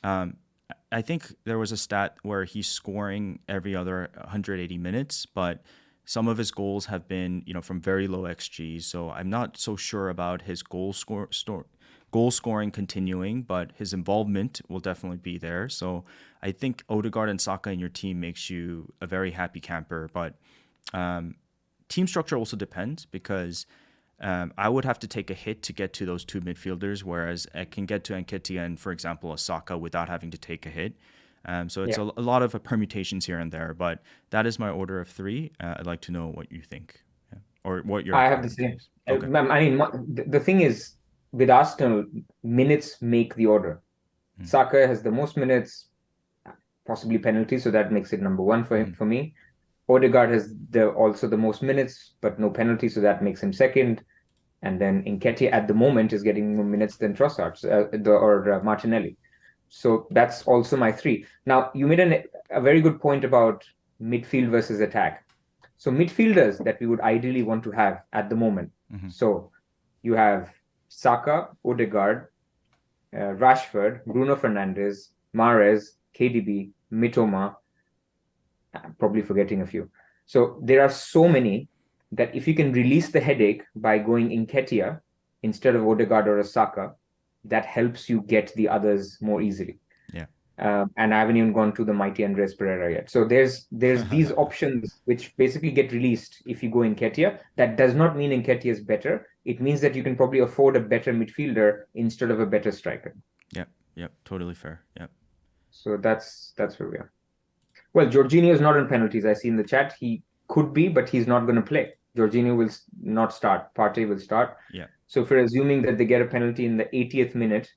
I think there was a stat where he's scoring every other 180 minutes, but some of his goals have been, from very low XG. So I'm not so sure about his goal scoring continuing, but his involvement will definitely be there. So I think Odegaard and Saka in your team makes you a very happy camper. But team structure also depends, because I would have to take a hit to get to those 2 midfielders, whereas I can get to Nketiah and, for example, a Saka without having to take a hit. So it's a lot of permutations here and there, but that is my order of 3. I'd like to know what you think, or what your. I have the same. Okay. I mean, the thing is, with Arsenal, minutes make the order. Saka has the most minutes, possibly penalties, so that makes it number 1 for him, for me. Odegaard has also the most minutes, but no penalties, so that makes him second. And then Nketiah at the moment is getting more minutes than Trossard or Martinelli. So that's also my 3. Now, you made a very good point about midfield versus attack. So midfielders that we would ideally want to have at the moment. So you have Saka, Odegaard, Rashford, Bruno Fernandes, Mahrez, KDB, Mitoma. I'm probably forgetting a few. So there are so many that if you can release the headache by going Nketiah instead of Odegaard or a Saka, that helps you get the others more easily. Yeah. And I haven't even gone to the mighty Andres Pereira yet. So there's these options which basically get released if you go Nketiah. That does not mean Nketiah is better. It means that you can probably afford a better midfielder instead of a better striker. Yep. Totally fair. Yep. So that's where we are. Well, Jorginho is not on penalties. I see in the chat he could be, but he's not going to play. Jorginho will not start. Partey will start. Yeah. So if we're assuming that they get a penalty in the 80th minute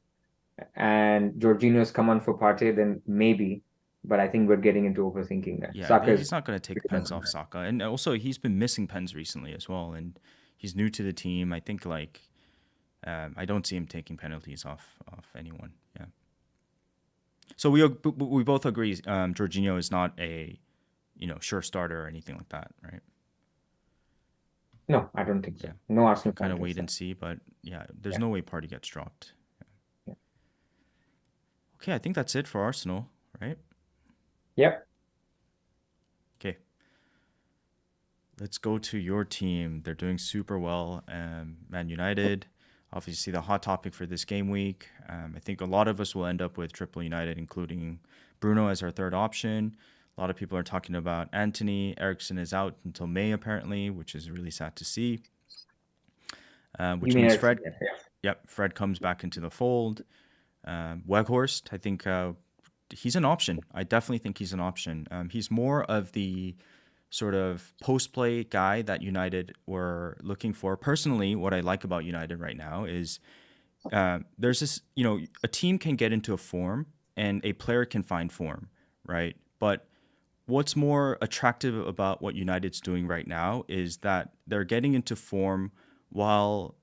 and Jorginho has come on for Partey, then maybe. But I think we're getting into overthinking that. Yeah, he's not going to take pens off Saka. And also, he's been missing pens recently as well. And he's new to the team. I think, I don't see him taking penalties off anyone. Yeah. So we both agree Jorginho is not a, sure starter or anything like that, right? No, I don't think so. Yeah. No Arsenal. Kind of wait and see, but there's no way Partey gets dropped. Yeah. Okay, I think that's it for Arsenal, right? Yep. Okay. Let's go to your team. They're doing super well. Man United, obviously the hot topic for this game week. I think a lot of us will end up with triple United, including Bruno as our 3rd option. A lot of people are talking about Anthony. Eriksen is out until May, apparently, which is really sad to see. Which means Fred. Yep, Fred comes back into the fold. Weghorst, I think he's an option. I definitely think he's an option. He's more of the sort of post-play guy that United were looking for. Personally, what I like about United right now is there's this, a team can get into a form and a player can find form, right? But what's more attractive about what United's doing right now is that they're getting into form while,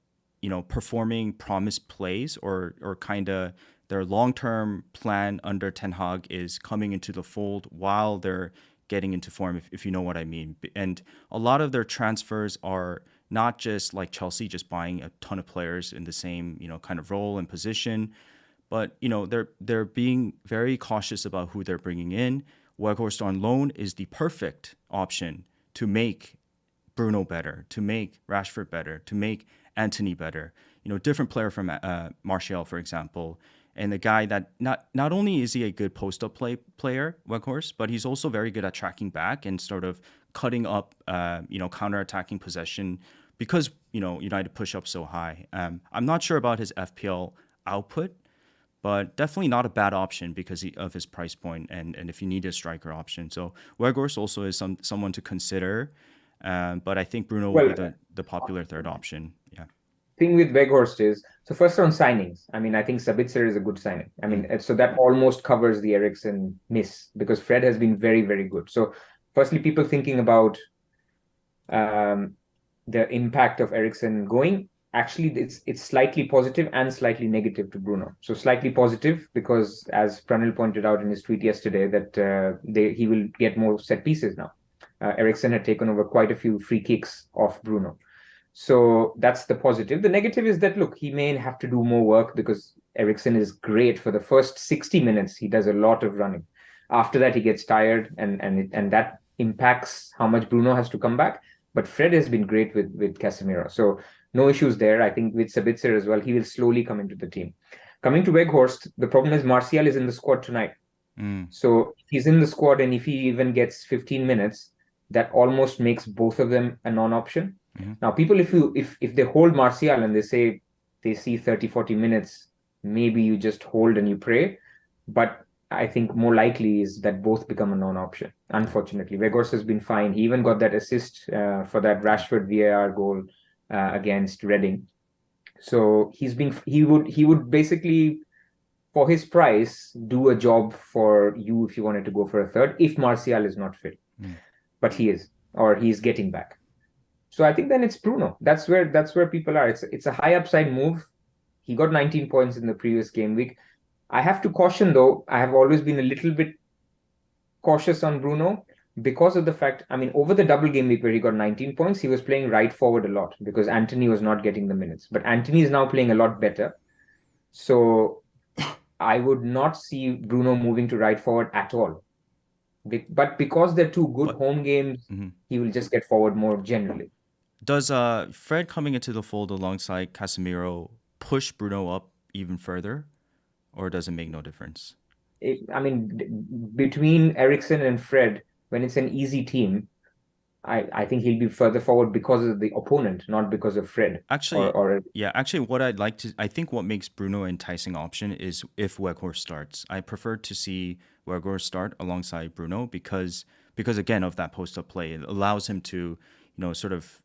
performing promised plays or kind of their long-term plan under Ten Hag is coming into the fold while they're getting into form, if you know what I mean. And a lot of their transfers are not just like Chelsea, just buying a ton of players in the same, kind of role and position, but, they're being very cautious about who they're bringing in. Weghorst on loan is the perfect option to make Bruno better, to make Rashford better, to make Anthony better. Different player from Martial, for example. And the guy that not only is he a good post-up player, Weghorst, but he's also very good at tracking back and sort of cutting up, counter-attacking possession because, United push up so high. I'm not sure about his FPL output, but definitely not a bad option because of his price point and if you need a striker option. So Weghorst also is someone to consider. But I think Bruno will be Well, the popular third option. Yeah. thing with Weghorst is, so first on signings, I mean, I think Sabitzer is a good signing. I mean, so that almost covers the Eriksen miss because Fred has been very, very good. So firstly, people thinking about um, the impact of Eriksen going, actually it's slightly positive and slightly negative to Bruno. So slightly positive because, as Pranil pointed out in his tweet yesterday, that he will get more set pieces now. Eriksen had taken over quite a few free kicks off Bruno. So that's the positive. The negative is that, look, he may have to do more work because Eriksen is great for the first 60 minutes. He does a lot of running. After that, he gets tired, and that impacts how much Bruno has to come back. But Fred has been great with Casemiro. So no issues there. I think with Sabitzer as well, he will slowly come into the team. Coming to Weghorst, the problem is Martial is in the squad tonight. So if he's in the squad, and if he even gets 15 minutes, that almost makes both of them a non-option. Now, people, if they hold Martial and they say they see 30, 40 minutes, maybe you just hold and you pray. But I think more likely is that both become a non-option. Unfortunately, Weghorst has been fine. He even got that assist for that Rashford VAR goal against Reading. So he would basically, for his price, do a job for you if you wanted to go for a third, if Martial is not fit. But he is, or he's getting back. So I think then it's Bruno. That's where people are. It's a high upside move. He got 19 points in the previous game week. I have to caution though, I have always been a little bit cautious on Bruno because of the fact, I mean, over the double game week where he got 19 points, he was playing right forward a lot because Anthony was not getting the minutes. But Anthony is now playing a lot better. So I would not see Bruno moving to right forward at all. But because they're two good home games, he will just get forward more generally. Does Fred coming into the fold alongside Casemiro push Bruno up even further, or does it make no difference? I mean, between Eriksen and Fred, when it's an easy team, I think he'll be further forward because of the opponent, not because of Fred. Actually, what I think what makes Bruno an enticing option is if Weghorst starts. I prefer to see Weghorst start alongside Bruno because again of that post-up play. It allows him to, sort of,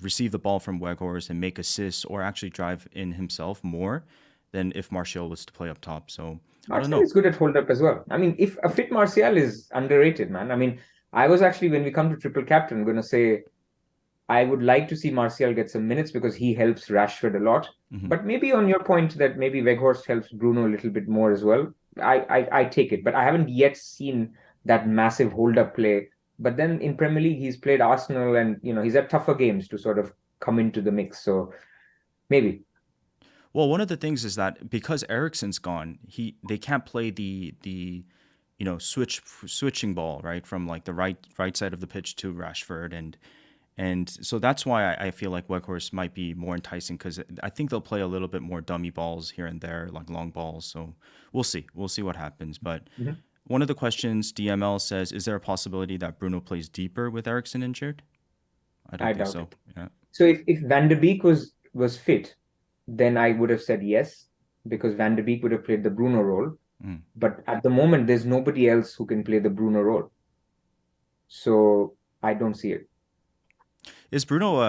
receive the ball from Weghorst and make assists or actually drive in himself more than if Martial was to play up top. So I don't know. Martial is good at hold up as well. I mean, if a fit Martial is underrated, man. I mean, I was actually, when we come to triple captain, going to say I would like to see Martial get some minutes because he helps Rashford a lot. But maybe on your point that maybe Weghorst helps Bruno a little bit more as well, I take it. But I haven't yet seen that massive hold-up play. But then in Premier League, he's played Arsenal and, he's had tougher games to sort of come into the mix. So maybe. Well, one of the things is that because Eriksen's gone, they can't play the switching ball, right, from like the right side of the pitch to Rashford, and so that's why I feel like Weghorst might be more enticing because I think they'll play a little bit more dummy balls here and there, like long balls. So we'll see what happens. But one of the questions DML says, is there a possibility that Bruno plays deeper with Eriksen injured? I don't think so. Yeah. So if Van de Beek was fit, then I would have said yes, because Van de Beek would have played the Bruno role. But at the moment, there's nobody else who can play the Bruno role. So I don't see it. Is Bruno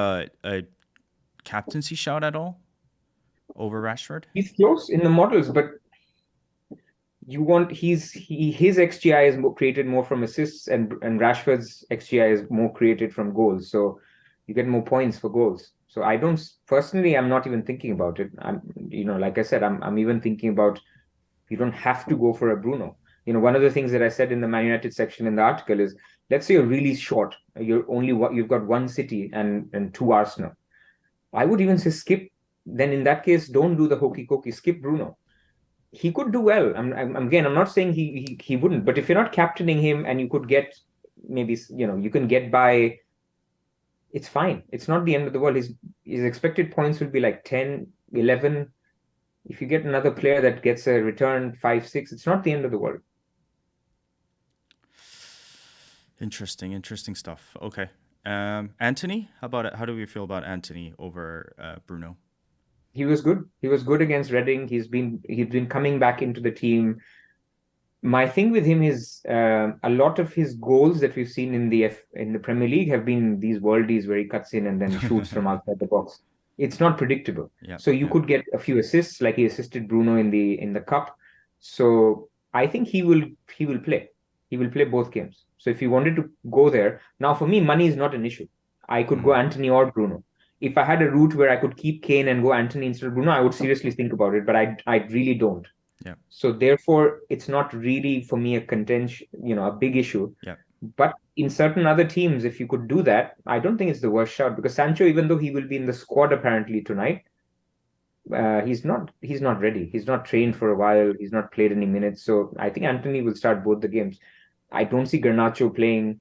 a captaincy shout at all over Rashford? He's close in the models, but his XGI is created more from assists, and Rashford's XGI is more created from goals. So you get more points for goals. So I'm not even thinking about it. Like I said, I'm even thinking about, you don't have to go for a Bruno. One of the things that I said in the Man United section in the article is, let's say you're really short. You've got one City and two Arsenal. I would even say skip. Then in that case, don't do the hokey cokey. Skip Bruno. He could do well. I'm not saying he wouldn't. But if you're not captaining him and you could get maybe you can get by, it's fine. It's not the end of the world. His expected points will be like 10, 11. If you get another player that gets a return 5, 6, it's not the end of the world. Interesting stuff. Okay. Anthony, how do we feel about Anthony over Bruno? He was good. He was good against Reading. He's been coming back into the team. My thing with him is a lot of his goals that we've seen in the Premier League have been these worldies where he cuts in and then shoots from outside the box. It's not predictable. Yeah, So you yeah. could get a few assists, like he assisted Bruno in the cup. So I think he will play. He will play both games. So if he wanted to go there, now for me, money is not an issue. I could go Mhm. Anthony or Bruno. If I had a route where I could keep Kane and go Anthony instead of Bruno, I would seriously think about it. But I really don't. Yeah, So therefore, it's not really for me a contention, a big issue. yeah. But in certain other teams, if you could do that, I don't think it's the worst shout because Sancho, even though he will be in the squad apparently tonight, he's not ready. He's not trained for a while. He's not played any minutes. So I think Anthony will start both the games. I don't see Garnacho playing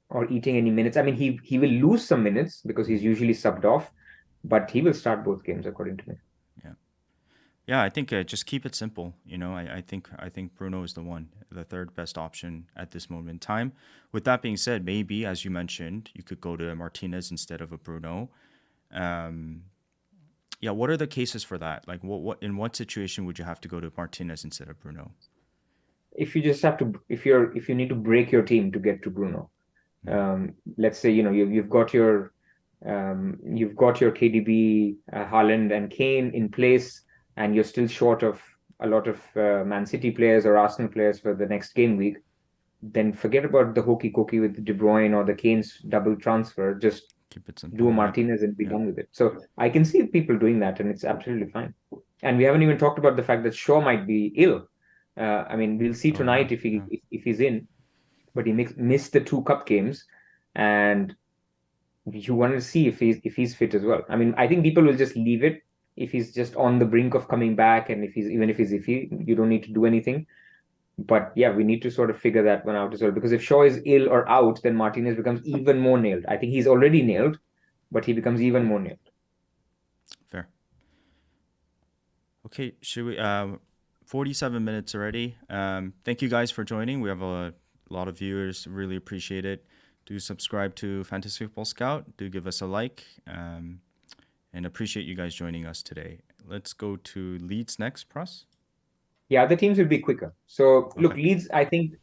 or eating any minutes. I mean, he will lose some minutes because he's usually subbed off, but he will start both games according to me. Yeah. Yeah, I think just keep it simple. I think Bruno is the one, the third best option at this moment in time. With that being said, maybe as you mentioned, you could go to Martinez instead of a Bruno. Um, yeah, what are the cases for that? Like, what in what situation would you have to go to Martinez instead of Bruno? If you just have to, if you need to break your team to get to Bruno, Mm. let's say you've got your KDB, Haaland, and Kane in place, and you're still short of a lot of Man City players or Arsenal players for the next game week. Then forget about the hokey cokey with De Bruyne or the Kane's double transfer. Just Keep it do a simple. Yep. Martinez and be Yep. done with it. So I can see people doing that, and it's absolutely fine. And we haven't even talked about the fact that Shaw might be ill. I mean, we'll see Oh yeah. tonight if he Yeah. if he's in, but he missed the two cup games, and you want to see if he's fit as well. I mean, I think people will just leave it if he's just on the brink of coming back, and if he's iffy, you don't need to do anything. But yeah, we need to sort of figure that one out as well. Because if Shaw is ill or out, then Martinez becomes even more nailed. I think he's already nailed, but he becomes even more nailed. Fair. Okay. Should we? 47 minutes already. Thank you guys for joining. We have a lot of viewers. Really appreciate it. Do subscribe to Fantasy Football Scout. Do give us a like. And appreciate you guys joining us today. Let's go to Leeds next, Pras. Yeah, other teams will be quicker. So look, Okay. Leeds, I think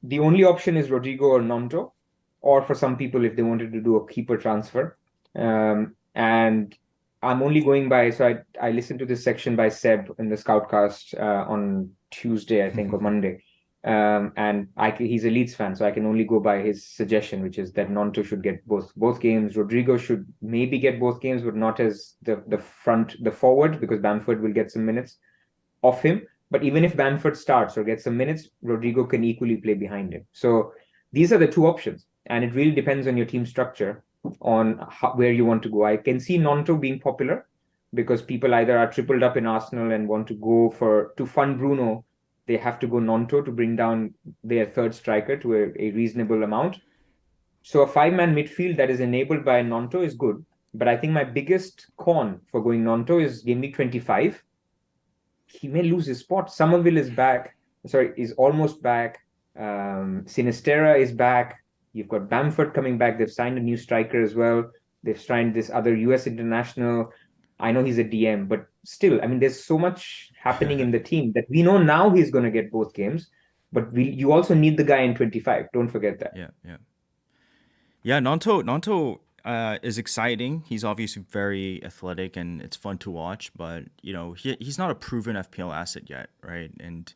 the only option is Rodrigo or Nonto, or for some people, if they wanted to do a keeper transfer. And I'm only going by, so I listened to this section by Seb in the Scoutcast on Tuesday, I think, or Monday. And he's a Leeds fan, so I can only go by his suggestion, which is that Nonto should get both games. Rodrigo should maybe get both games, but not as the forward, because Bamford will get some minutes off him. But even if Bamford starts or gets some minutes, Rodrigo can equally play behind him. So these are the two options. And it really depends on your team structure, on where you want to go. I can see Nonto being popular because people either are tripled up in Arsenal and want to go to fund Bruno. They have to go Nonto to bring down their third striker to a reasonable amount. So a five-man midfield that is enabled by Nonto is good. But I think my biggest con for going Nonto is game week 25. He may lose his spot. Somerville is back. Sorry, is almost back. Sinistera is back. You've got Bamford coming back. They've signed a new striker as well. They've signed this other US international. I know he's a DM, but still, I mean, there's so much happening in the team that we know now he's going to get both games. But you also need the guy in 25. Don't forget that. Yeah. Yeah. Yeah. Nanto is exciting. He's obviously very athletic and it's fun to watch, but he's not a proven FPL asset yet, right? And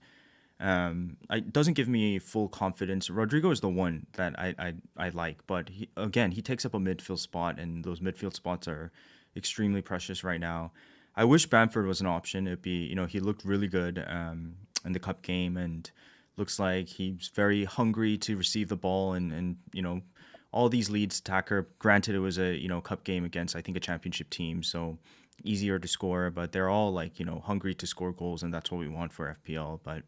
it doesn't give me full confidence. Rodrigo is the one that I like, but he takes up a midfield spot, and those midfield spots are extremely precious right now. I wish Bamford was an option. It'd be, he looked really good in the cup game, and looks like he's very hungry to receive the ball, and all these Leeds attacker. Granted, it was a cup game against, I think, a championship team, so easier to score, but they're all like hungry to score goals, and that's what we want for FPL. But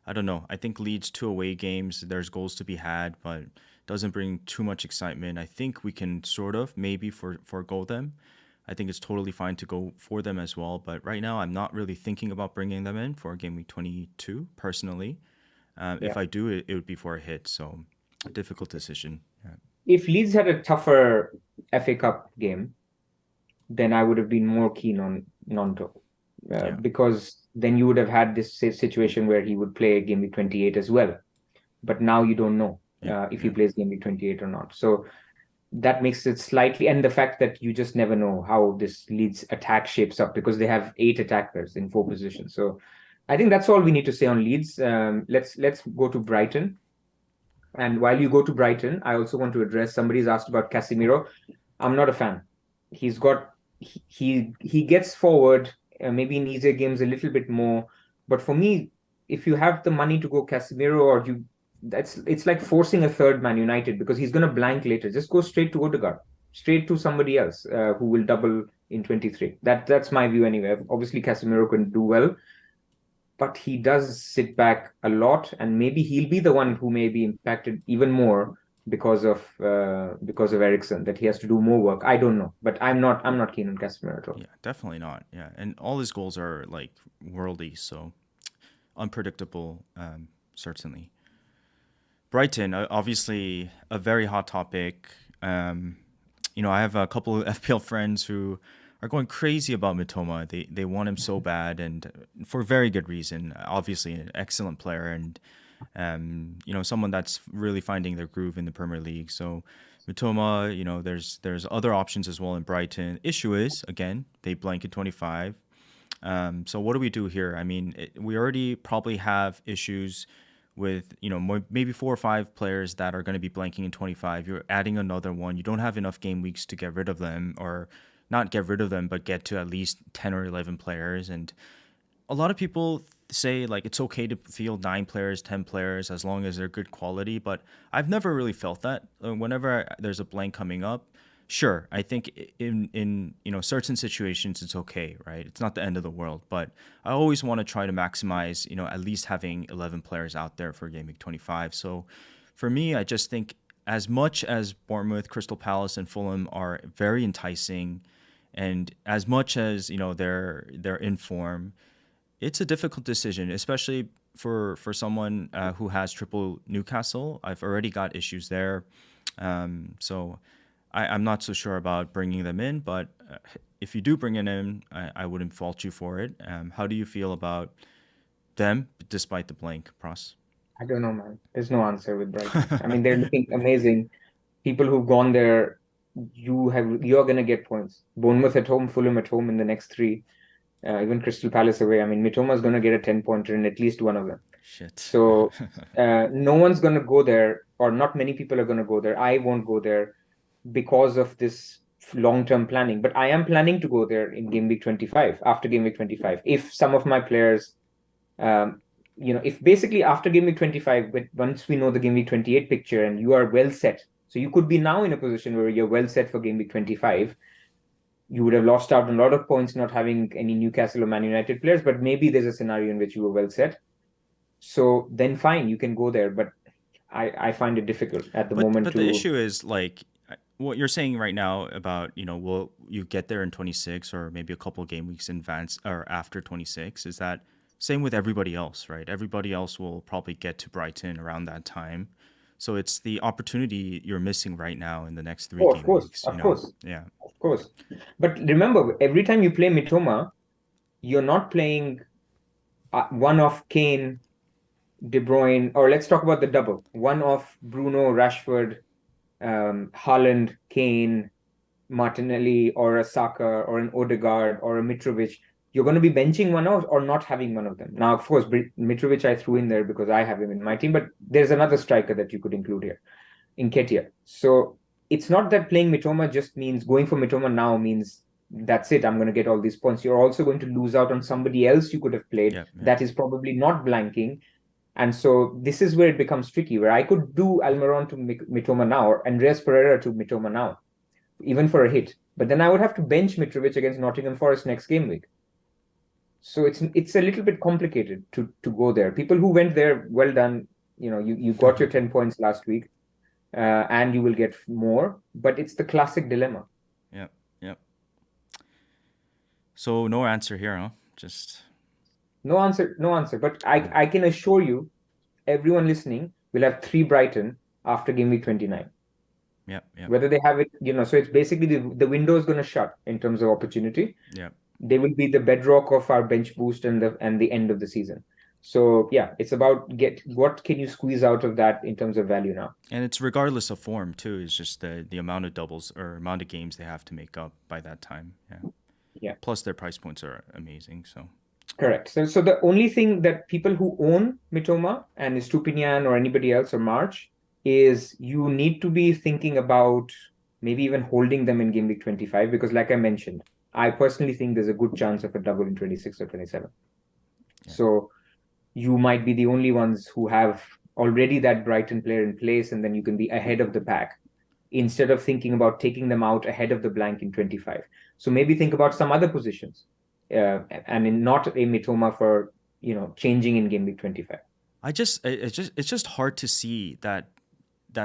I don't know. I think Leeds two away games, there's goals to be had, but doesn't bring too much excitement. I think we can sort of maybe forego them. I think it's totally fine to go for them as well. But right now, I'm not really thinking about bringing them in for game week 22 personally. If Yeah. I do, it would be for a hit. So a difficult decision. Yeah. If Leeds had a tougher FA Cup game, then I would have been more keen on Nonto. Yeah. because then you would have had this situation where he would play game week 28 as well. But now you don't know Yeah. if he Yeah. plays game week 28 or not. So that makes it slightly, and the fact that you just never know how this Leeds attack shapes up because they have 8 attackers in 4 positions. So I think that's all we need to say on Leeds. Let's go to Brighton. And while you go to Brighton, I also want to address somebody's asked about Casemiro. I'm not a fan. He's got he gets forward maybe in easier games a little bit more, but for me, if you have the money to go Casemiro or you, it's like forcing a third Man United because he's going to blank later. Just go straight to Odegaard, straight to somebody else who will double in 23. That's my view anyway. Obviously, Casemiro can do well, but he does sit back a lot, and maybe he'll be the one who may be impacted even more because of Ericsson, that he has to do more work. I don't know, but I'm not keen on Casemiro at all. Yeah. Definitely not. Yeah. And all his goals are like worldy, so unpredictable. Certainly. Brighton, obviously a very hot topic. I have a couple of FPL friends who are going crazy about Mitoma. They want him so bad, and for very good reason. Obviously, an excellent player, and someone that's really finding their groove in the Premier League. So Mitoma, there's other options as well in Brighton. Issue is again they blank in 25. So what do we do here? I mean, we already probably have issues with maybe 4 or 5 players that are going to be blanking in 25. You're adding another one. You don't have enough game weeks to get rid of them, or not get rid of them, but get to at least 10 or 11 players. And a lot of people say like it's okay to field 9 players, 10 players as long as they're good quality, but I've never really felt that. Whenever there's a blank coming up, sure, I think in certain situations it's okay, right? It's not the end of the world, but I always want to try to maximize at least having 11 players out there for Game Week 25. So for me, I just think as much as Bournemouth, Crystal Palace, and Fulham are very enticing, and as much as they're in form, it's a difficult decision, especially for someone who has triple Newcastle. I've already got issues there, so I'm not so sure about bringing them in. But if you do bring it in, I wouldn't fault you for it. How do you feel about them, despite the blank, Pras? I don't know, man. There's no answer with Brighton. I mean, they're looking amazing. People who've gone there, you're gonna get points. Bournemouth at home, Fulham at home in the next three. Even Crystal Palace away. I mean, Mitoma's going to get a 10-pointer in at least one of them. Shit. So no one's going to go there, or not many people are going to go there. I won't go there because of this long-term planning. But I am planning to go there in Game Week 25, after Game Week 25. If some of my players, if basically after Game Week 25, but once we know the Game Week 28 picture and you are well set, so you could be now in a position where you're well set for Game Week 25. You would have lost out on a lot of points not having any Newcastle or Man United players, but maybe there's a scenario in which you were well set. So then fine, you can go there. But I find it difficult at the moment But to. the issue is like what you're saying right now about will you get there in 26 or maybe a couple of game weeks in advance or after 26, is that same with everybody else, right? Everybody else will probably get to Brighton around that time. So it's the opportunity you're missing right now in the next three Oh, of game course, weeks, of course, Yeah. of course. But remember, every time you play Mitoma, you're not playing one of Kane, De Bruyne, or let's talk about the double. One of Bruno, Rashford, Haaland, Kane, Martinelli, or a Saka, or an Odegaard, or a Mitrovic. You're going to be benching one out or not having one of them. Now, of course, Mitrovic I threw in there because I have him in my team, but there's another striker that you could include here, Nketiah. So it's not that playing Mitoma just means going for Mitoma now means that's it, I'm going to get all these points. You're also going to lose out on somebody else you could have played Yeah. that is probably not blanking. And so this is where it becomes tricky, where I could do Almiron to Mitoma now or Andreas Pereira to Mitoma now, even for a hit. But then I would have to bench Mitrovic against Nottingham Forest next game week. So it's a little bit complicated to go there. People who went there, well done. You got your 10 points last week, and you will get more. But it's the classic dilemma. Yeah. So no answer here, huh? Just No answer, no answer. But I can assure you, everyone listening will have 3 Brighton after game week 29. Yeah. Whether they have it, so it's basically the window is going to shut in terms of opportunity. Yeah. They will be the bedrock of our bench boost and the end of the season. So yeah, it's about what can you squeeze out of that in terms of value now. And it's regardless of form too. It's just the amount of doubles or amount of games they have to make up by that time. Yeah. Yeah. Plus their price points are amazing. So Correct. So the only thing that people who own Mitoma and Estupinian or anybody else or March is you need to be thinking about maybe even holding them in game week 25 because like I mentioned, I personally think there's a good chance of a double in 26 or 27. yeah. So you might be the only ones who have already that Brighton player in place, and then you can be ahead of the pack instead of thinking about taking them out ahead of the blank in 25. So maybe think about some other positions, and not a Mitoma for changing in game week 25. It's just hard to see that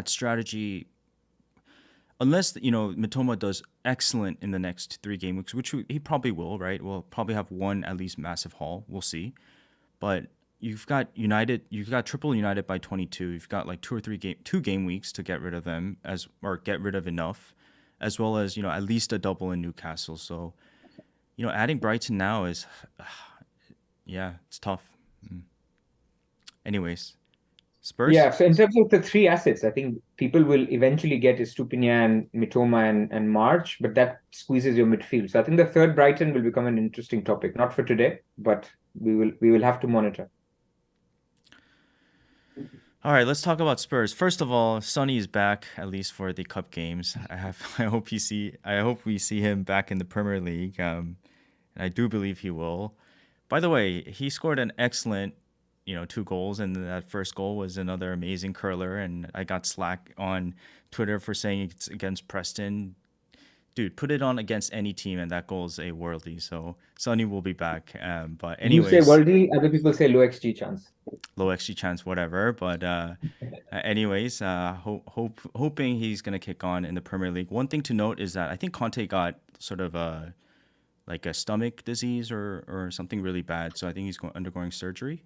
strategy unless Mitoma does excellent in the next 3 game weeks, which he probably will, right? We'll probably have one at least massive haul. We'll see. But you've got triple United by 22. You've got like 2 game weeks to get rid of them or get rid of enough, as well as at least a double in Newcastle. So adding Brighton now is, yeah, it's tough. Anyways, Spurs. Yeah, so in terms of the 3 assets, I think people will eventually get Estupinian, Mitoma, and March, but that squeezes your midfield. So I think the third Brighton will become an interesting topic, not for today, but we will have to monitor. All right, let's talk about Spurs. First of all, Sonny is back at least for the cup games. I hope we see him back in the Premier League. And I do believe he will. By the way, he scored an excellent 2 goals, and that first goal was another amazing curler. And I got slack on Twitter for saying it's against Preston. Dude, put it on against any team, and that goal is a worldie. So Sonny will be back. But anyways, you say worldie, other people say low XG chance. Low XG chance, whatever. But anyways, hoping he's gonna kick on in the Premier League. One thing to note is that I think Conte got sort of like a stomach disease or something really bad. So I think he's undergoing surgery.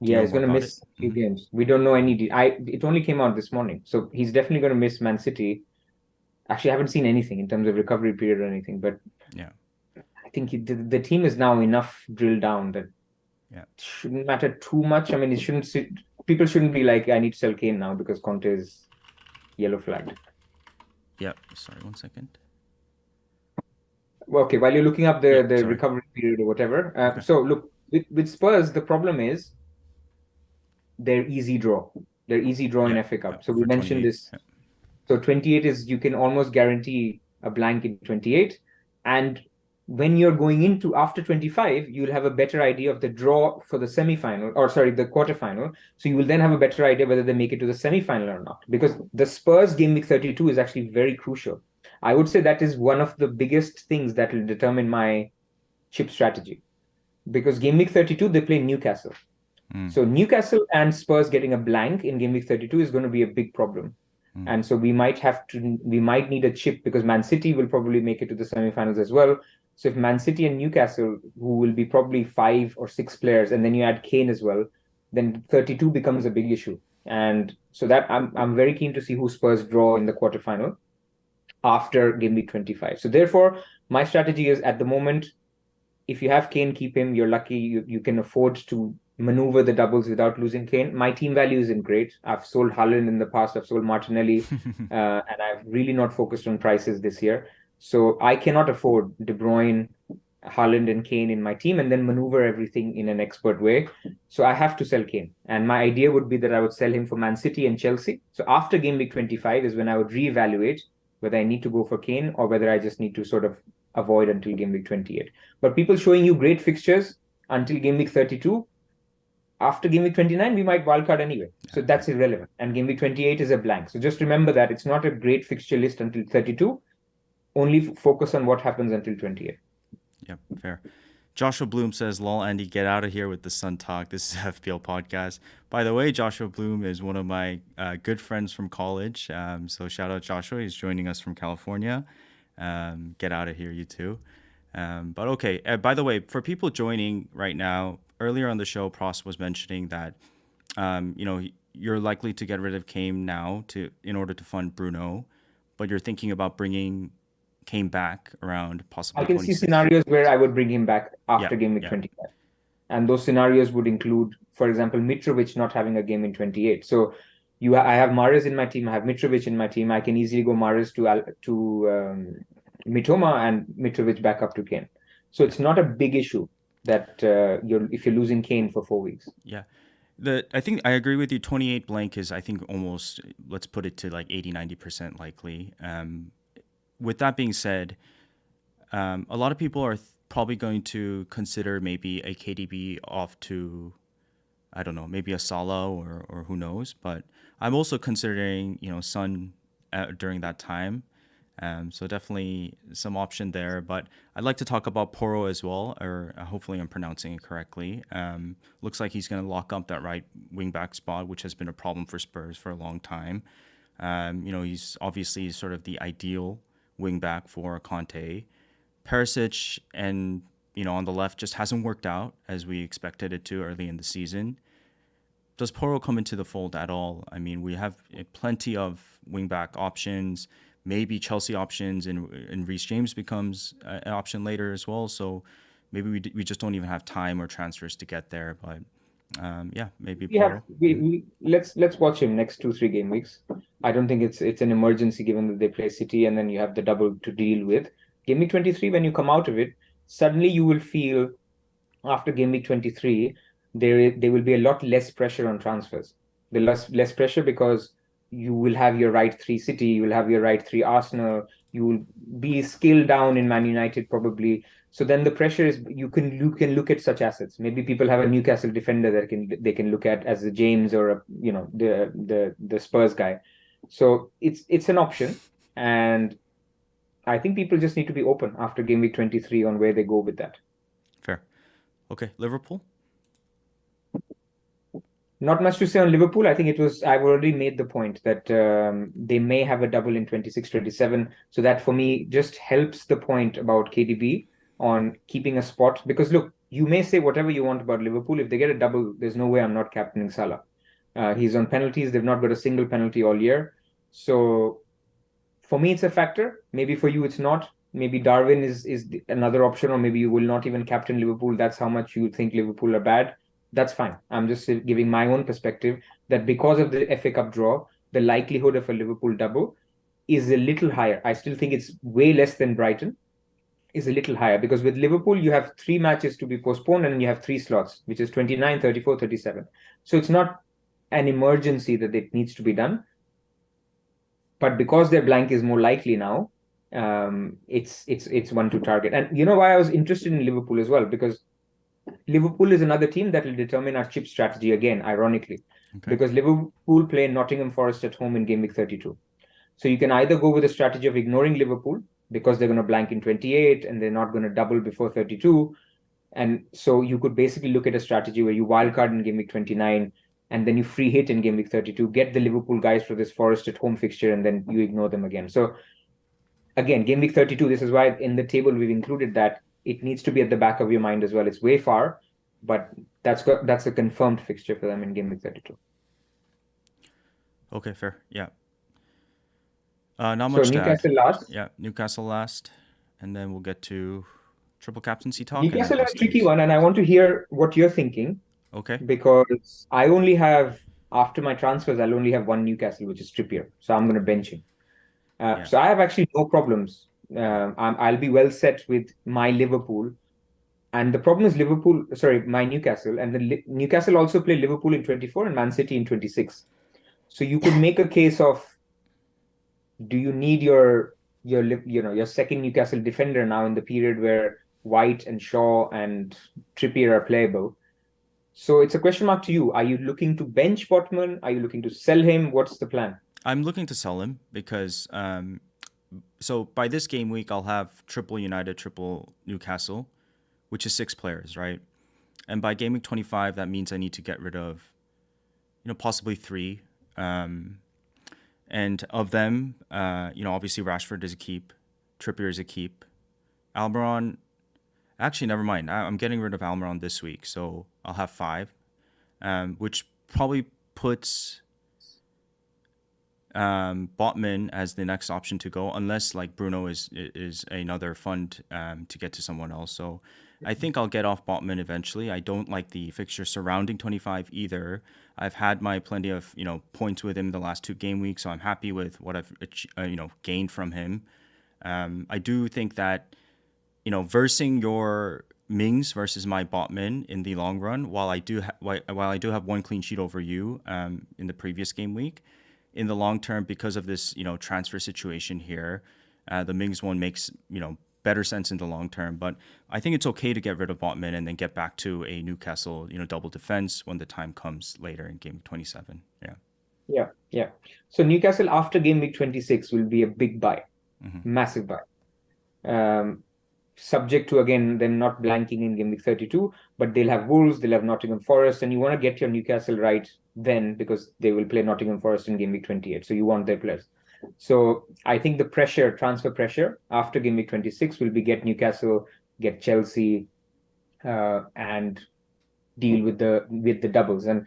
Yeah, he's going to miss a few games. We don't know any. It only came out this morning, so he's definitely going to miss Man City. Actually, I haven't seen anything in terms of recovery period or anything, but yeah, I think the team is now enough drilled down that it shouldn't matter too much. I mean, people shouldn't be like, I need to sell Kane now because Conte is yellow flagged. Yeah, sorry, 1 second. Okay, while you're looking up the recovery period or whatever. Okay. So look, with Spurs, the problem is their easy draw. Their easy draw in FA Cup. So we mentioned this. Yeah. So 28 is, you can almost guarantee a blank in 28. And when you're going into after 25, you'll have a better idea of the draw for the semi-final, or sorry, the quarterfinal. So you will then have a better idea whether they make it to the semi-final or not. Because the Spurs game week 32 is actually very crucial. I would say that is one of the biggest things that will determine my chip strategy. Because game week 32, they play Newcastle. So Newcastle and Spurs getting a blank in game week 32 is going to be a big problem. And so we might need a chip because Man City will probably make it to the semifinals as well. So if Man City and Newcastle, who will be probably 5 or 6 players, and then you add Kane as well, then 32 becomes a big issue. And so that I'm very keen to see who Spurs draw in the quarterfinal after game week 25. So therefore, my strategy is at the moment, if you have Kane, keep him. You're lucky you can afford to maneuver the doubles without losing Kane. My team value isn't great. I've sold Haaland in the past. I've sold Martinelli, and I've really not focused on prices this year. So I cannot afford De Bruyne, Haaland, and Kane in my team and then maneuver everything in an expert way. So I have to sell Kane. And my idea would be that I would sell him for Man City and Chelsea. So after game week 25 is when I would reevaluate whether I need to go for Kane or whether I just need to sort of avoid until game week 28. But people showing you great fixtures until game week 32, after game week 29, we might wildcard anyway. So that's irrelevant. And game week 28 is a blank. So just remember that it's not a great fixture list until 32. Only focus on what happens until 28. Yep, fair. Joshua Bloom says, lol, Andy, get out of here with the Sun Talk. This is FPL podcast. By the way, Joshua Bloom is one of my good friends from college. So shout out Joshua. He's joining us from California. Get out of here, you two. But okay, by the way, for people joining right now, earlier on the show, Pras was mentioning that, you're likely to get rid of Kane now in order to fund Bruno, but you're thinking about bringing came back around I possibly can see 26. scenarios where I would bring him back Yeah, after game week yeah, 25. And those scenarios would include, for example, Mitrovic not having a game in 28. So I have Mahrez in my team, I have Mitrovic in my team. I can easily go Mahrez to Mitoma and Mitrovic back up to Kane. So it's not a big issue that if you're losing Kane for 4 weeks. yeah. I think I agree with you. 28 blank is, I think, almost, let's put it to like 80-90% likely. With that being said, a lot of people are probably going to consider maybe a KDB off to, I don't know, maybe a Salah or who knows. But I'm also considering, Son during that time. So definitely some option there. But I'd like to talk about Poro as well, or hopefully I'm pronouncing it correctly. Looks like he's going to lock up that right wing back spot, which has been a problem for Spurs for a long time. He's obviously sort of the ideal wing back for Conte. Perisic and on the left just hasn't worked out as we expected it to early in the season. Does Poro come into the fold at all? I mean, we have plenty of wingback options, maybe Chelsea options, and Reece James becomes an option later as well. So maybe we just don't even have time or transfers to get there. But yeah, maybe Poro. Let's watch him next 2-3 game weeks. I don't think it's an emergency given that they play City and then you have the double to deal with. Game week 23, when you come out of it, suddenly you will feel after game week 23 there will be a lot less pressure on transfers. The less pressure because you will have your right three City, you will have your right three Arsenal, you will be scaled down in Man United probably. So then the pressure is you can look at such assets. Maybe people have a Newcastle defender that they can look at as a James or the Spurs guy. So it's an option, and I think people just need to be open after game week 23 on where they go with that. Fair. Okay, Liverpool. Not much to say on Liverpool. I think I've already made the point that they may have a double in 26-27. So that for me just helps the point about KDB on keeping a spot. Because look, you may say whatever you want about Liverpool. If they get a double, there's no way I'm not captaining Salah. He's on penalties. They've not got a single penalty all year. So for me, it's a factor. Maybe for you, it's not. Maybe Darwin is another option, or maybe you will not even captain Liverpool. That's how much you think Liverpool are bad. That's fine. I'm just giving my own perspective that because of the FA Cup draw, the likelihood of a Liverpool double is a little higher. I still think it's way less than Brighton, is a little higher because with Liverpool, you have 3 matches to be postponed and then you have 3 slots, which is 29, 34, 37. So it's not an emergency that it needs to be done. But because their blank is more likely now, it's one to target. And you know why I was interested in Liverpool as well? Because Liverpool is another team that will determine our chip strategy again, ironically, Okay. because Liverpool play Nottingham Forest at home in game week 32. So you can either go with a strategy of ignoring Liverpool because they're going to blank in 28 and they're not going to double before 32. And so you could basically look at a strategy where you wildcard in game week 29 and then you free hit in game week 32, get the Liverpool guys for this Forest at home fixture, and then you ignore them again. So again, game week 32, this is why in the table we've included that. It needs to be at the back of your mind as well. It's way far, but that's a confirmed fixture for them in game week 32. Okay, fair. Yeah. Not So much to add. Newcastle last. Yeah, Newcastle last, and then we'll get to triple captaincy talk and then Newcastle is plus a tricky teams. one, and I want to hear what you're thinking Okay. because I only have, after my transfers, I'll only have one Newcastle, which is Trippier. So I'm going to bench him. Yeah. So I have actually no problems. I'll be well set with my Liverpool. And the problem is my Newcastle. And the Newcastle also play Liverpool in 24 and Man City in 26. So you could make a case of, do you need your second Newcastle defender now in the period where White and Shaw and Trippier are playable? So it's a question mark to you. Are you looking to bench Botman? Are you looking to sell him? What's the plan? I'm looking to sell him because so by this game week I'll have triple United, triple Newcastle, which is 6 players, right? And by game week 25, that means I need to get rid of, possibly 3. And of them, obviously Rashford is a keep, Trippier is a keep, Almiron. Actually, never mind. I'm getting rid of Almiron this week, so I'll have 5, which probably puts Botman as the next option to go, unless like Bruno is another fund to get to someone else. So I think I'll get off Botman eventually. I don't like the fixture surrounding 25 either. I've had my plenty of points with him the last two game weeks, so I'm happy with what I've gained from him. I do think that versing your Mings versus my Botman in the long run, while I do have one clean sheet over you in the previous game week, in the long term because of this transfer situation here, the Mings one makes better sense in the long term. But I think it's okay to get rid of Botman and then get back to a Newcastle double defense when the time comes later in game 27. Yeah. Yeah, yeah. So Newcastle after game week 26 will be a big buy, massive buy. Subject to, again, them not blanking in game week 32, but they'll have Wolves, they'll have Nottingham Forest, and you want to get your Newcastle right then because they will play Nottingham Forest in game week 28. So you want their players. So I think the transfer pressure after game week 26 will be get Newcastle, get Chelsea, and deal with the doubles. And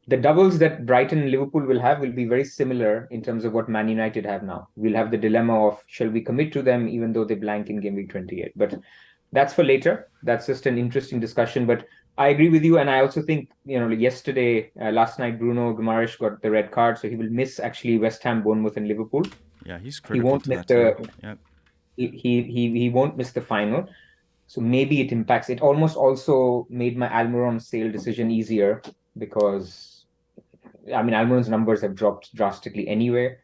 the doubles that Brighton and Liverpool will have will be very similar in terms of what Man United have now. We'll have the dilemma of shall we commit to them even though they blank in game week 28. But that's for later. That's just an interesting discussion. But I agree with you, and I also think last night Bruno Guimaraes got the red card, so he will miss actually West Ham, Bournemouth, and Liverpool. Yeah, he's He critical won't to miss that the team. Yep. he won't miss the final. So maybe it impacts. It almost also made my Almiron sale decision easier because, I mean, Almiron's numbers have dropped drastically anyway.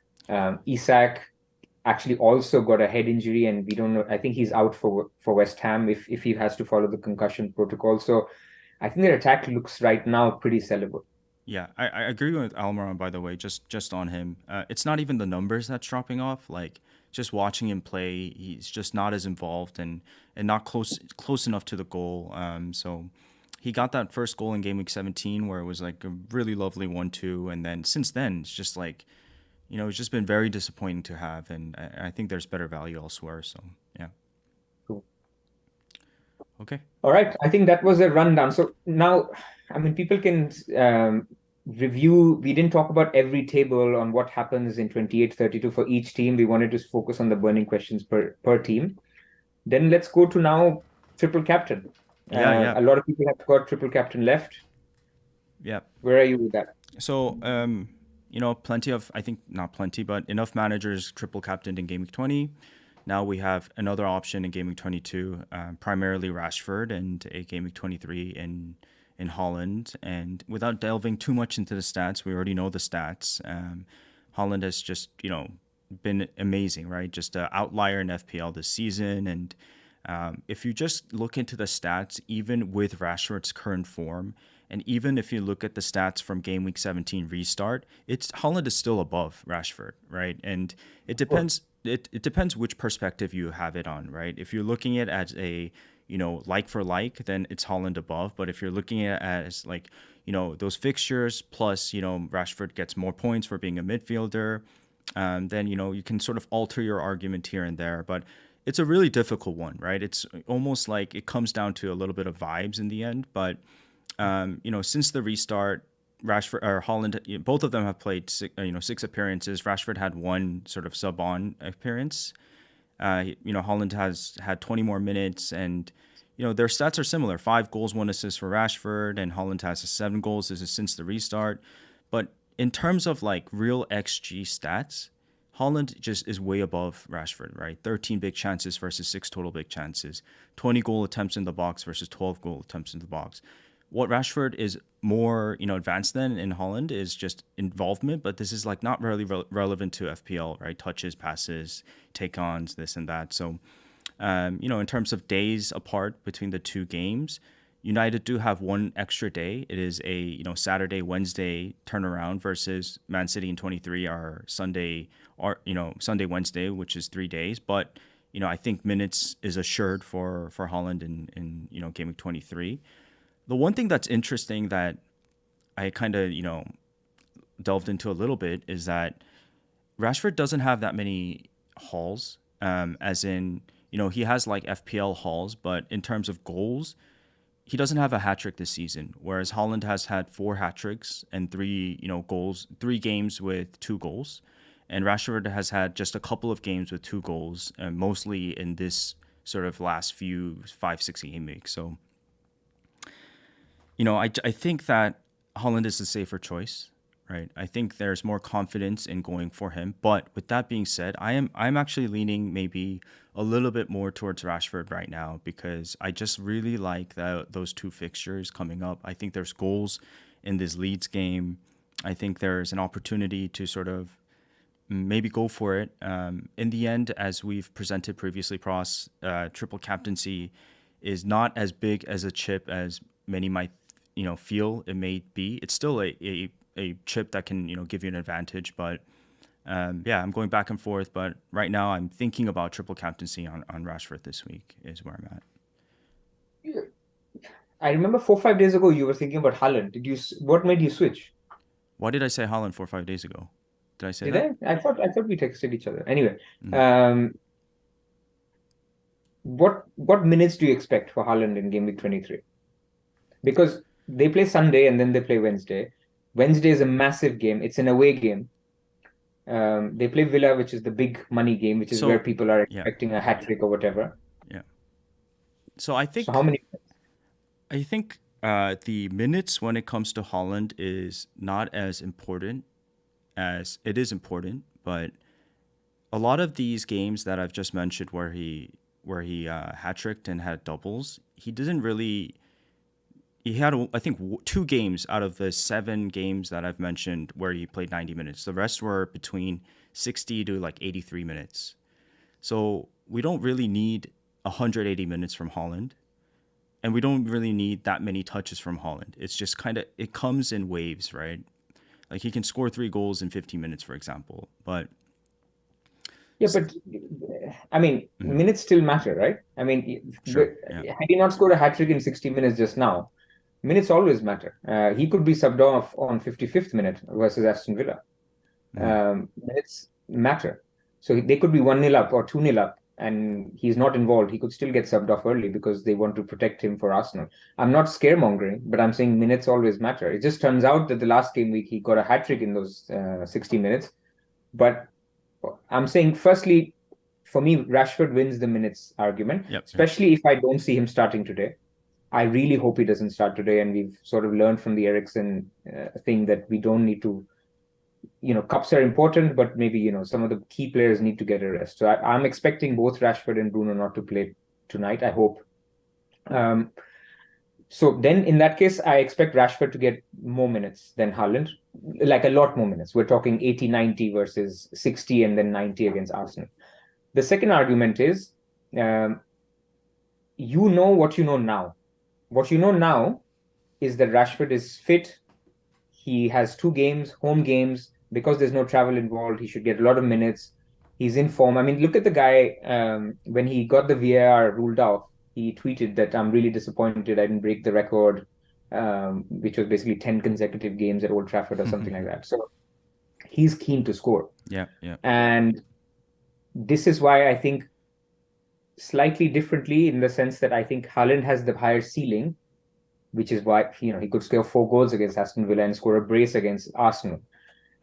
Isak actually also got a head injury, and we don't know. I think he's out for West Ham if he has to follow the concussion protocol. So I think their attack looks right now pretty sellable. Yeah, I agree with Almiron, by the way, just on him. It's not even the numbers that's dropping off. Like, just watching him play, he's just not as involved and not close enough to the goal. So he got that first goal in game week 17 where it was like a really lovely 1-2. And then since then, it's just like, it's just been very disappointing to have. And I think there's better value elsewhere. So, yeah. Cool. Okay. All right. I think that was a rundown. So now, I mean, people can review. We didn't talk about every table on what happens in 28-32 for each team. We wanted to focus on the burning questions per team. Then let's go to now triple captain. Yeah. A lot of people have got triple captain left. Yeah. Where are you with that? So, plenty of, I think not plenty, but enough managers triple captained in game week 20. Now we have another option in game week 22, primarily Rashford, and a game week 23 in Holland. And without delving too much into the stats, we already know the stats. Holland has just, been amazing, right? Just an outlier in FPL this season. And if you just look into the stats, even with Rashford's current form, and even if you look at the stats from game week 17 restart, Holland is still above Rashford, right? And it depends. It depends which perspective you have it on, right? If you're looking at it as a like for like, then it's Holland above. But if you're looking at it as like those fixtures plus Rashford gets more points for being a midfielder, then you can sort of alter your argument here and there. But it's a really difficult one, right? It's almost like it comes down to a little bit of vibes in the end, but. Since the restart, Rashford or Holland, both of them have played 6 appearances. Rashford had one sort of sub-on appearance. Holland has had 20 more minutes, and their stats are similar: 5 goals, 1 assist for Rashford, and Holland has 7 goals. This is since the restart. But in terms of like real XG stats, Holland just is way above Rashford, right? 13 big chances versus 6 total big chances. 20 goal attempts in the box versus 12 goal attempts in the box. What Rashford is more, advanced than in Holland is just involvement, but this is like not really relevant to FPL, right? Touches, passes, take-ons, this and that. So, in terms of days apart between the two games, United do have one extra day. It is a Saturday, Wednesday turnaround versus Man City in 23 are Sunday or Sunday, Wednesday, which is 3 days. But I think minutes is assured for Holland in game week 23. The one thing that's interesting that I kind of, delved into a little bit is that Rashford doesn't have that many hauls, as in, he has like FPL hauls, but in terms of goals, he doesn't have a hat trick this season, whereas Holland has had 4 hat tricks and 3, goals, 3 games with 2 goals. And Rashford has had just a couple of games with 2 goals, mostly in this sort of last few 5, 6 game weeks. So, I think that Holland is the safer choice, right? I think there's more confidence in going for him. But with that being said, I'm actually leaning maybe a little bit more towards Rashford right now because I just really like those 2 fixtures coming up. I think there's goals in this Leeds game. I think there's an opportunity to sort of maybe go for it. In the end, as we've presented previously, Pras, triple captaincy is not as big as a chip as many might, feel it may be. It's still a chip that can, give you an advantage. But yeah, I'm going back and forth. But right now, I'm thinking about triple captaincy on Rashford this week is where I'm at. I remember 4 or 5 days ago you were thinking about Haaland. What made you switch? Why did I say Haaland 4 or 5 days ago? Did I say Did that? I thought we texted each other. Anyway, what minutes do you expect for Haaland in game week 23? Because they play Sunday and then they play Wednesday. Wednesday is a massive game. It's an away game. They play Villa, which is the big money game, which is where people are expecting a hat trick or whatever. Yeah. So I think. So how many? I think the minutes when it comes to Haaland is not as important as it is important, but a lot of these games that I've just mentioned where he hat-tricked and had doubles, he didn't really. He had, I think, 2 games out of the 7 games that I've mentioned where he played 90 minutes. The rest were between 60 to like 83 minutes. So we don't really need 180 minutes from Haaland. And we don't really need that many touches from Haaland. It's just it comes in waves, right? Like he can score 3 goals in 15 minutes, for example. But yeah, but I mean, minutes still matter, right? I mean, sure, had he not scored a hat trick in 60 minutes just now, minutes always matter. He could be subbed off on 55th minute versus Aston Villa. Minutes matter. So they could be 1-0 up or 2-0 up and he's not involved. He could still get subbed off early because they want to protect him for Arsenal. I'm not scaremongering, but I'm saying minutes always matter. It just turns out that the last game week, he got a hat trick in those 60 minutes. But I'm saying, firstly, for me, Rashford wins the minutes argument, especially if I don't see him starting today. I really hope he doesn't start today. And we've sort of learned from the Eriksen thing that we don't need to, cups are important, but maybe, some of the key players need to get a rest. So I'm expecting both Rashford and Bruno not to play tonight, I hope. So then in that case, I expect Rashford to get more minutes than Haaland, like a lot more minutes. We're talking 80, 90 versus 60 and then 90 against Arsenal. The second argument is, what you know now. What you know now is that Rashford is fit. He has 2 games, home games. Because there's no travel involved, he should get a lot of minutes. He's in form. I mean, look at the guy. When he got the VAR ruled out, he tweeted that I'm really disappointed I didn't break the record, which was basically 10 consecutive games at Old Trafford or something like that. So he's keen to score. Yeah. And this is why I think slightly differently in the sense that I think Haaland has the higher ceiling, which is why, he could score 4 goals against Aston Villa and score a brace against Arsenal.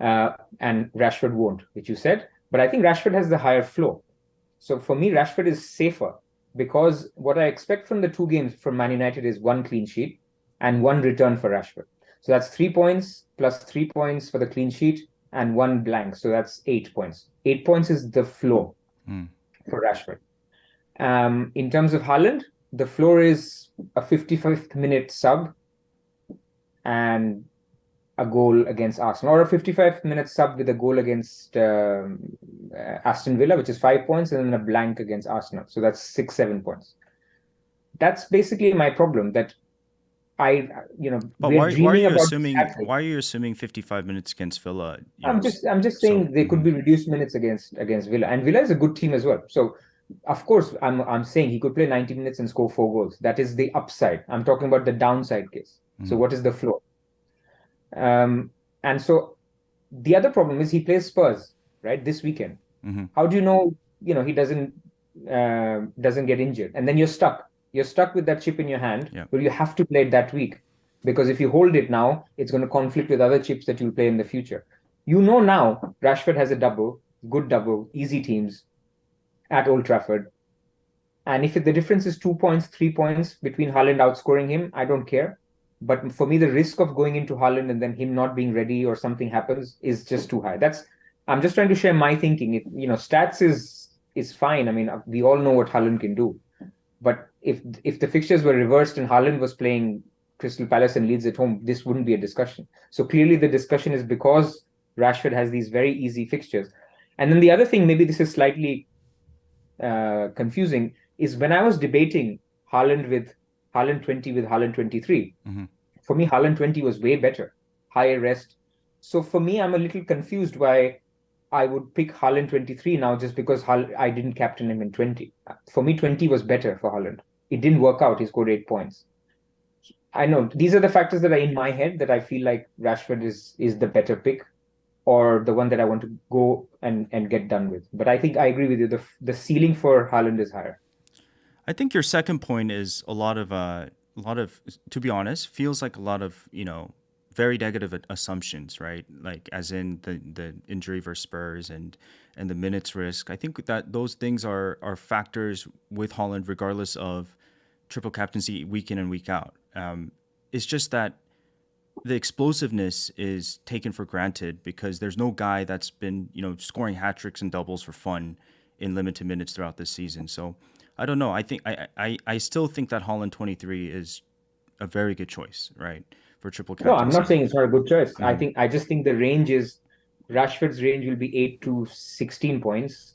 And Rashford won't, which you said. But I think Rashford has the higher floor. So for me, Rashford is safer because what I expect from the 2 games from Man United is 1 clean sheet and 1 return for Rashford. So that's 3 points plus 3 points for the clean sheet and 1 blank. So that's 8 points. 8 points is the floor for Rashford. In terms of Haaland, the floor is a 55th minute sub and a goal against Arsenal, or a 55-minute sub with a goal against Aston Villa, which is 5 points, and then a blank against Arsenal. So that's 7 points. That's basically my problem. That But why are you assuming 55 minutes against Villa? I'm just saying they could be reduced minutes against Villa, and Villa is a good team as well. So of course I'm saying he could play 90 minutes and score 4 goals. That is the upside. I'm talking about the downside case. So what is the floor? And so the other problem is he plays Spurs, right, this weekend. How do you know, he doesn't get injured? And then you're stuck. You're stuck with that chip in your hand where you have to play it that week. Because if you hold it now, it's going to conflict with other chips that you'll play in the future. You know now Rashford has a double, good double, easy teams at Old Trafford. And if the difference is 2 points, 3 points between Haaland outscoring him, I don't care. But for me, the risk of going into Haaland and then him not being ready or something happens is just too high. I'm just trying to share my thinking. Stats is fine. I mean, we all know what Haaland can do. But if the fixtures were reversed and Haaland was playing Crystal Palace and Leeds at home, this wouldn't be a discussion. So clearly the discussion is because Rashford has these very easy fixtures. And then the other thing, maybe this is slightly confusing, is when I was debating Haaland 20 with Haaland 23, for me, Haaland 20 was way better, higher rest. So for me, I'm a little confused why I would pick Haaland 23 now just because I didn't captain him in 20. For me, 20 was better for Haaland. It didn't work out. He scored 8 points. I know these are the factors that are in my head that I feel like Rashford is the better pick or the one that I want to go and get done with. But I think I agree with you. The ceiling for Haaland is higher. I think your second point is a lot of, to be honest, feels like a lot of, very negative assumptions, right? Like as in the injury versus Spurs and the minutes risk. I think that those things are factors with Haaland, regardless of triple captaincy week in and week out. It's just that the explosiveness is taken for granted because there's no guy that's been, scoring hat tricks and doubles for fun in limited minutes throughout this season. So I don't know. I think I still think that Haaland 23 is a very good choice, right? For triple No, I'm captaincy. not saying it's not a good choice. I just think the range is Rashford's range will be 8 to 16 points,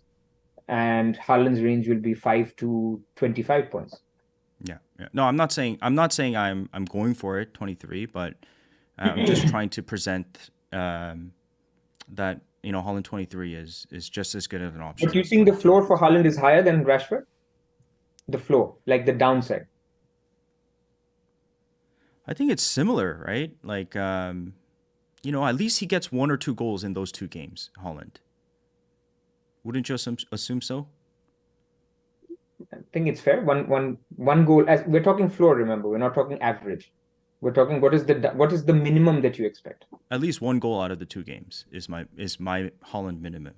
and Haaland's range will be 5 to 25 points. Yeah. No, I'm not saying I'm going for it 23, but I'm just trying to present that Haaland 23 is just as good of an option. But do you think the floor for Haaland is higher than Rashford? The floor, like the downside. I think it's similar, right? Like, at least he gets 1 or 2 goals in those 2 games, Haaland. Wouldn't you assume so? I think it's fair. One goal. As we're talking floor, remember, we're not talking average. We're talking what is the minimum that you expect? At least 1 goal out of the 2 games is my Haaland minimum.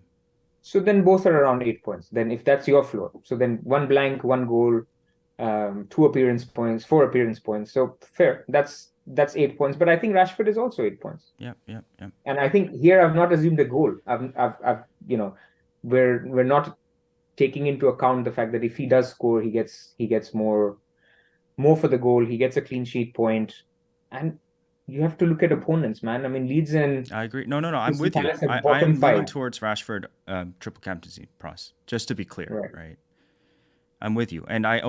So then both are around 8 points. Then if that's your floor, so then 1 blank, 1 goal, 2 appearance points, 4 appearance points. So fair. That's 8 points. But I think Rashford is also 8 points. Yeah. And I think here I've not assumed a goal. We're not taking into account the fact that if he does score, he gets more for the goal. He gets a clean sheet point, and you have to look at opponents, man. I mean, Leeds and I agree. No. I'm with you. I'm leaning towards Rashford triple captaincy, Pras. Just to be clear, right? I'm with you, and I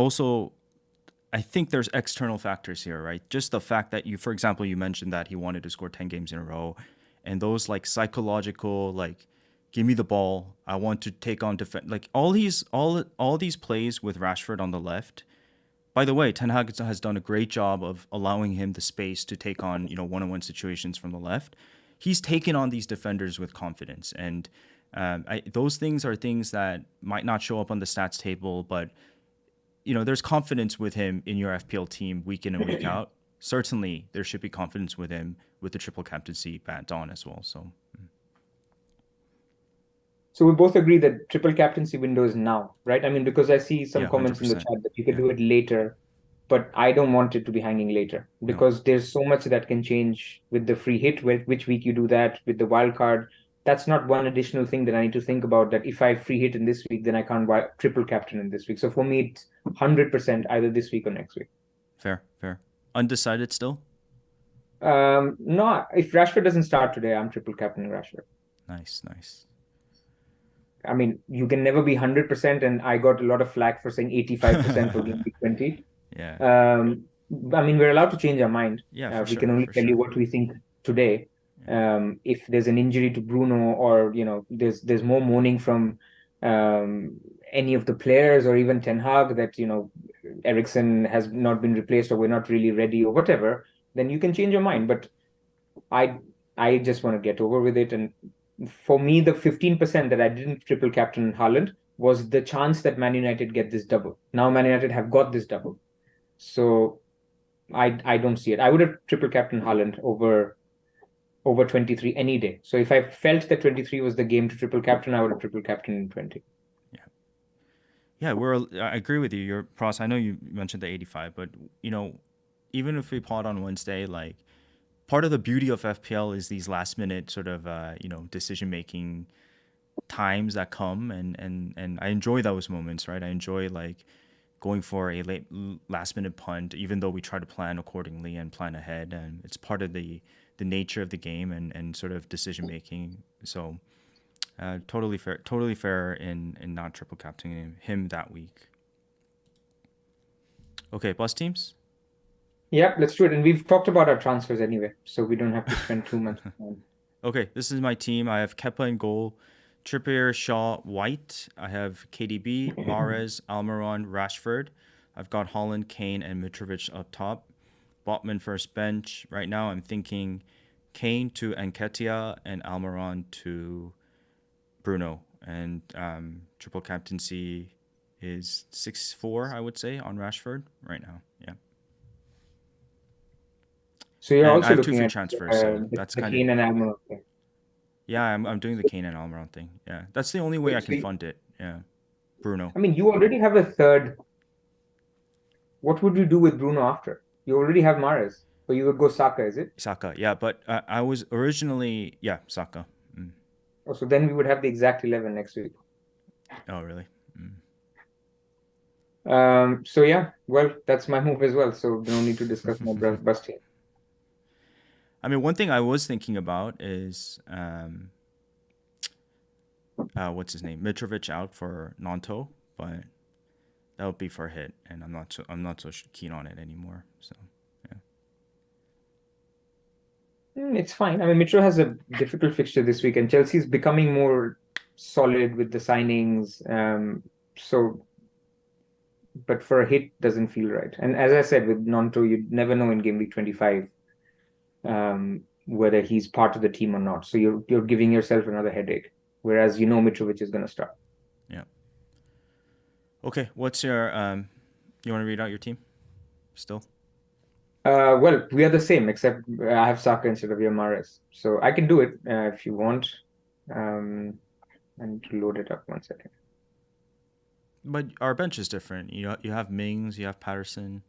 think there's external factors here, right? Just the fact that for example, you mentioned that he wanted to score 10 games in a row, and those like psychological, like, give me the ball, I want to take on defense, like all these plays with Rashford on the left. By the way, Ten Hag has done a great job of allowing him the space to take on, one-on-one situations from the left. He's taken on these defenders with confidence, and those things are things that might not show up on the stats table, but there's confidence with him in your FPL team week in and week out. Certainly, there should be confidence with him with the triple captaincy bat on as well. So we both agree that triple captaincy window is now, right? I mean, because I see some comments 100%. In the chat that you can do it later, but I don't want it to be hanging later because there's so much that can change with the free hit, which week you do that, with the wild card. That's not one additional thing that I need to think about, that if I free hit in this week, then I can't triple captain in this week. So for me, it's 100% either this week or next week. Fair. Undecided still? No, if Rashford doesn't start today, I'm triple captaining Rashford. Nice. I mean, you can never be 100%, and I got a lot of flack for saying 85% for Gameweek 20. Yeah. I mean, we're allowed to change our mind. Yeah, we can only tell you what we think today. If there's an injury to Bruno, or there's more moaning from any of the players, or even Ten Hag that Eriksen has not been replaced, or we're not really ready, or whatever, then you can change your mind. But I just want to get over with it. And for me, the 15% that I didn't triple captain Haaland was the chance that Man United get this double. Now Man United have got this double, so I don't see it. I would have triple captain Haaland over over 23 any day. So if I felt that 23 was the game to triple captain, I would have triple captain in 20. Yeah, I agree with you. Your Pras. I know you mentioned the 85, but even if we pod on Wednesday, like part of the beauty of FPL is these last minute sort of decision making times that come, and I enjoy those moments, right? I enjoy like going for a last minute punt, even though we try to plan accordingly and plan ahead, and it's part of the nature of the game and sort of decision making. So totally fair in not triple captaining him that week. Okay, bus teams. Yeah, let's do it. And we've talked about our transfers anyway, so we don't have to spend too much time. Okay, this is my team. I have Kepa in goal, Trippier, Shaw, White. I have KDB, Mahrez, Almiron, Rashford. I've got Holland, Kane, and Mitrovic up top. Botman first bench. Right now, I'm thinking Kane to Nketiah and Almiron to Bruno. And triple captaincy is 6-4, I would say, on Rashford right now. Yeah. So you're And I also have two looking free at transfers, so that's the kind of Kane and Almiron thing. yeah. I'm doing the Kane and Almiron thing. Yeah, that's the only way I Wait, can fund it. Yeah, Bruno. I mean, you already have a third. What would you do with Bruno after? You already have Mahrez, or you would go Saka, is it? Saka, yeah, but I was originally, yeah, Saka. Oh, so then we would have the exact 11 next week. Oh, really? So yeah, well, that's my move as well. So no need to discuss my bust here. I mean, one thing I was thinking about is what's his name, Mitrovic out for Nanto, but that would be for a hit, and I'm not so keen on it anymore. So yeah, It's fine. I mean, Mitro has a difficult fixture this week, and Chelsea's becoming more solid with the signings. So, but for a hit doesn't feel right. And as I said, with Nanto, you never know in game week 25 whether he's part of the team or not. So you're giving yourself another headache. Whereas Mitrovic is going to start. yeah. Okay, what's your you want to read out your team still? Well, we are the same, except I have Saka instead of your Mahrez. So I can do it if you want. I need to load it up 1 second. But our bench is different. You have Mings, you have Patterson.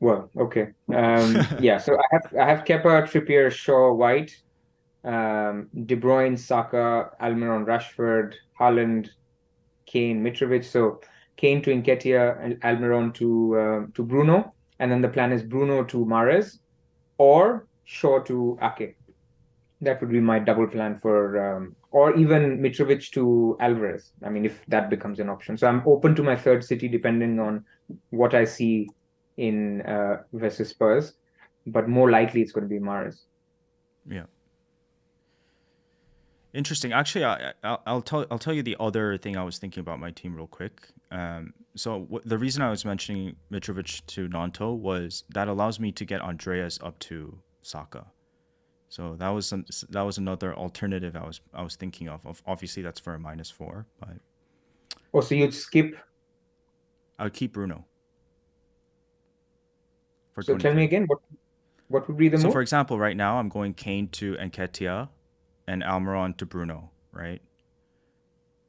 Well, okay. Yeah, so I have Kepa, Trippier, Shaw, White, De Bruyne, Saka, Almiron, Rashford, Haaland, Kane, Mitrovic. So Kane to Nketiah and Almiron to Bruno, and then the plan is Bruno to Mahrez or Shaw to Ake. That would be my double plan for, or even Mitrovic to Alvarez. I mean, if that becomes an option. So I'm open to my third city depending on what I see in versus Spurs, but more likely it's going to be Mahrez. Yeah. Interesting. Actually, I'll tell you the other thing I was thinking about my team real quick. So the reason I was mentioning Mitrovic to Nanto was that allows me to get Andreas up to Saka. So that was another alternative I was thinking of. Obviously, that's for a -4, but Oh, so you'd skip. I would keep Bruno for So tell me 23. again, what would be the So move? for example, right now I'm going Kane to Nketiah and Almiron to Bruno, right?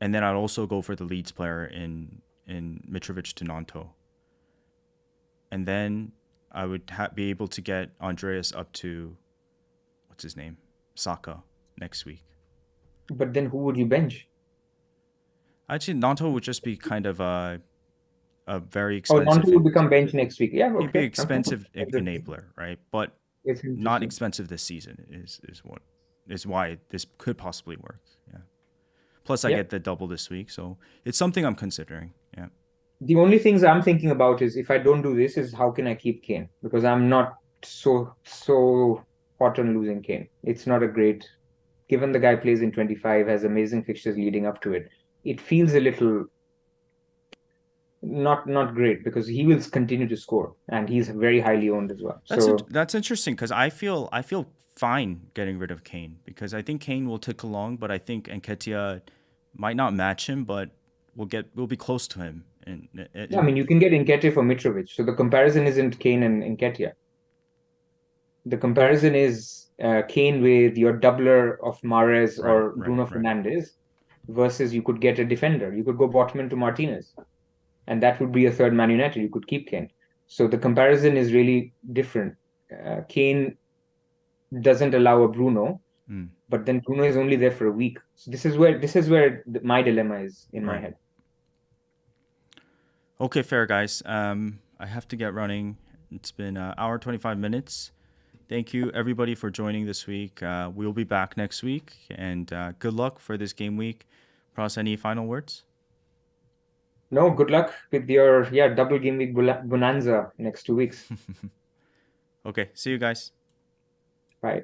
And then I'd also go for the Leeds player in Mitrovic to Nanto. And then I would be able to get Andreas up to what's his name, Saka next week. But then who would you bench? Actually, Nanto would just be kind of a very Oh, expensive. Nanto would become bench next week. Yeah, He'd be okay. expensive enabler, right? But It's not interesting. expensive this season is why this could possibly work. Yeah. Plus, I Yeah. get the double this week, so it's something I'm considering. Yeah. The only things I'm thinking about is if I don't do this, is how can I keep Kane? Because I'm not so hot on losing Kane. It's not a great, given the guy plays in 25, has amazing fixtures leading up to it. It feels a little not great because he will continue to score and he's very highly owned as well. That's interesting because I feel fine getting rid of Kane because I think Kane will tick along, but I think Nketiah might not match him, but we'll be close to him. Yeah, I mean, you can get Nketiah for Mitrovic, so the comparison isn't Kane and Nketiah. the comparison is Kane with your doubler of Mahrez Right, or right, Bruno right. Fernandes versus you could get a defender. You could go Botman to Martinez, and that would be a third Man United. You could keep Kane. So the comparison is really different. Kane doesn't allow a Bruno, Mm, but then Bruno is only there for a week. So this is where my dilemma is in my right. head. Okay, fair, guys. I have to get running. It's been an hour 25 minutes. Thank you, everybody, for joining this week. We'll be back next week, and good luck for this game week. Pras, any final words? No, good luck with your double game week bonanza next 2 weeks. Okay, see you guys. Bye.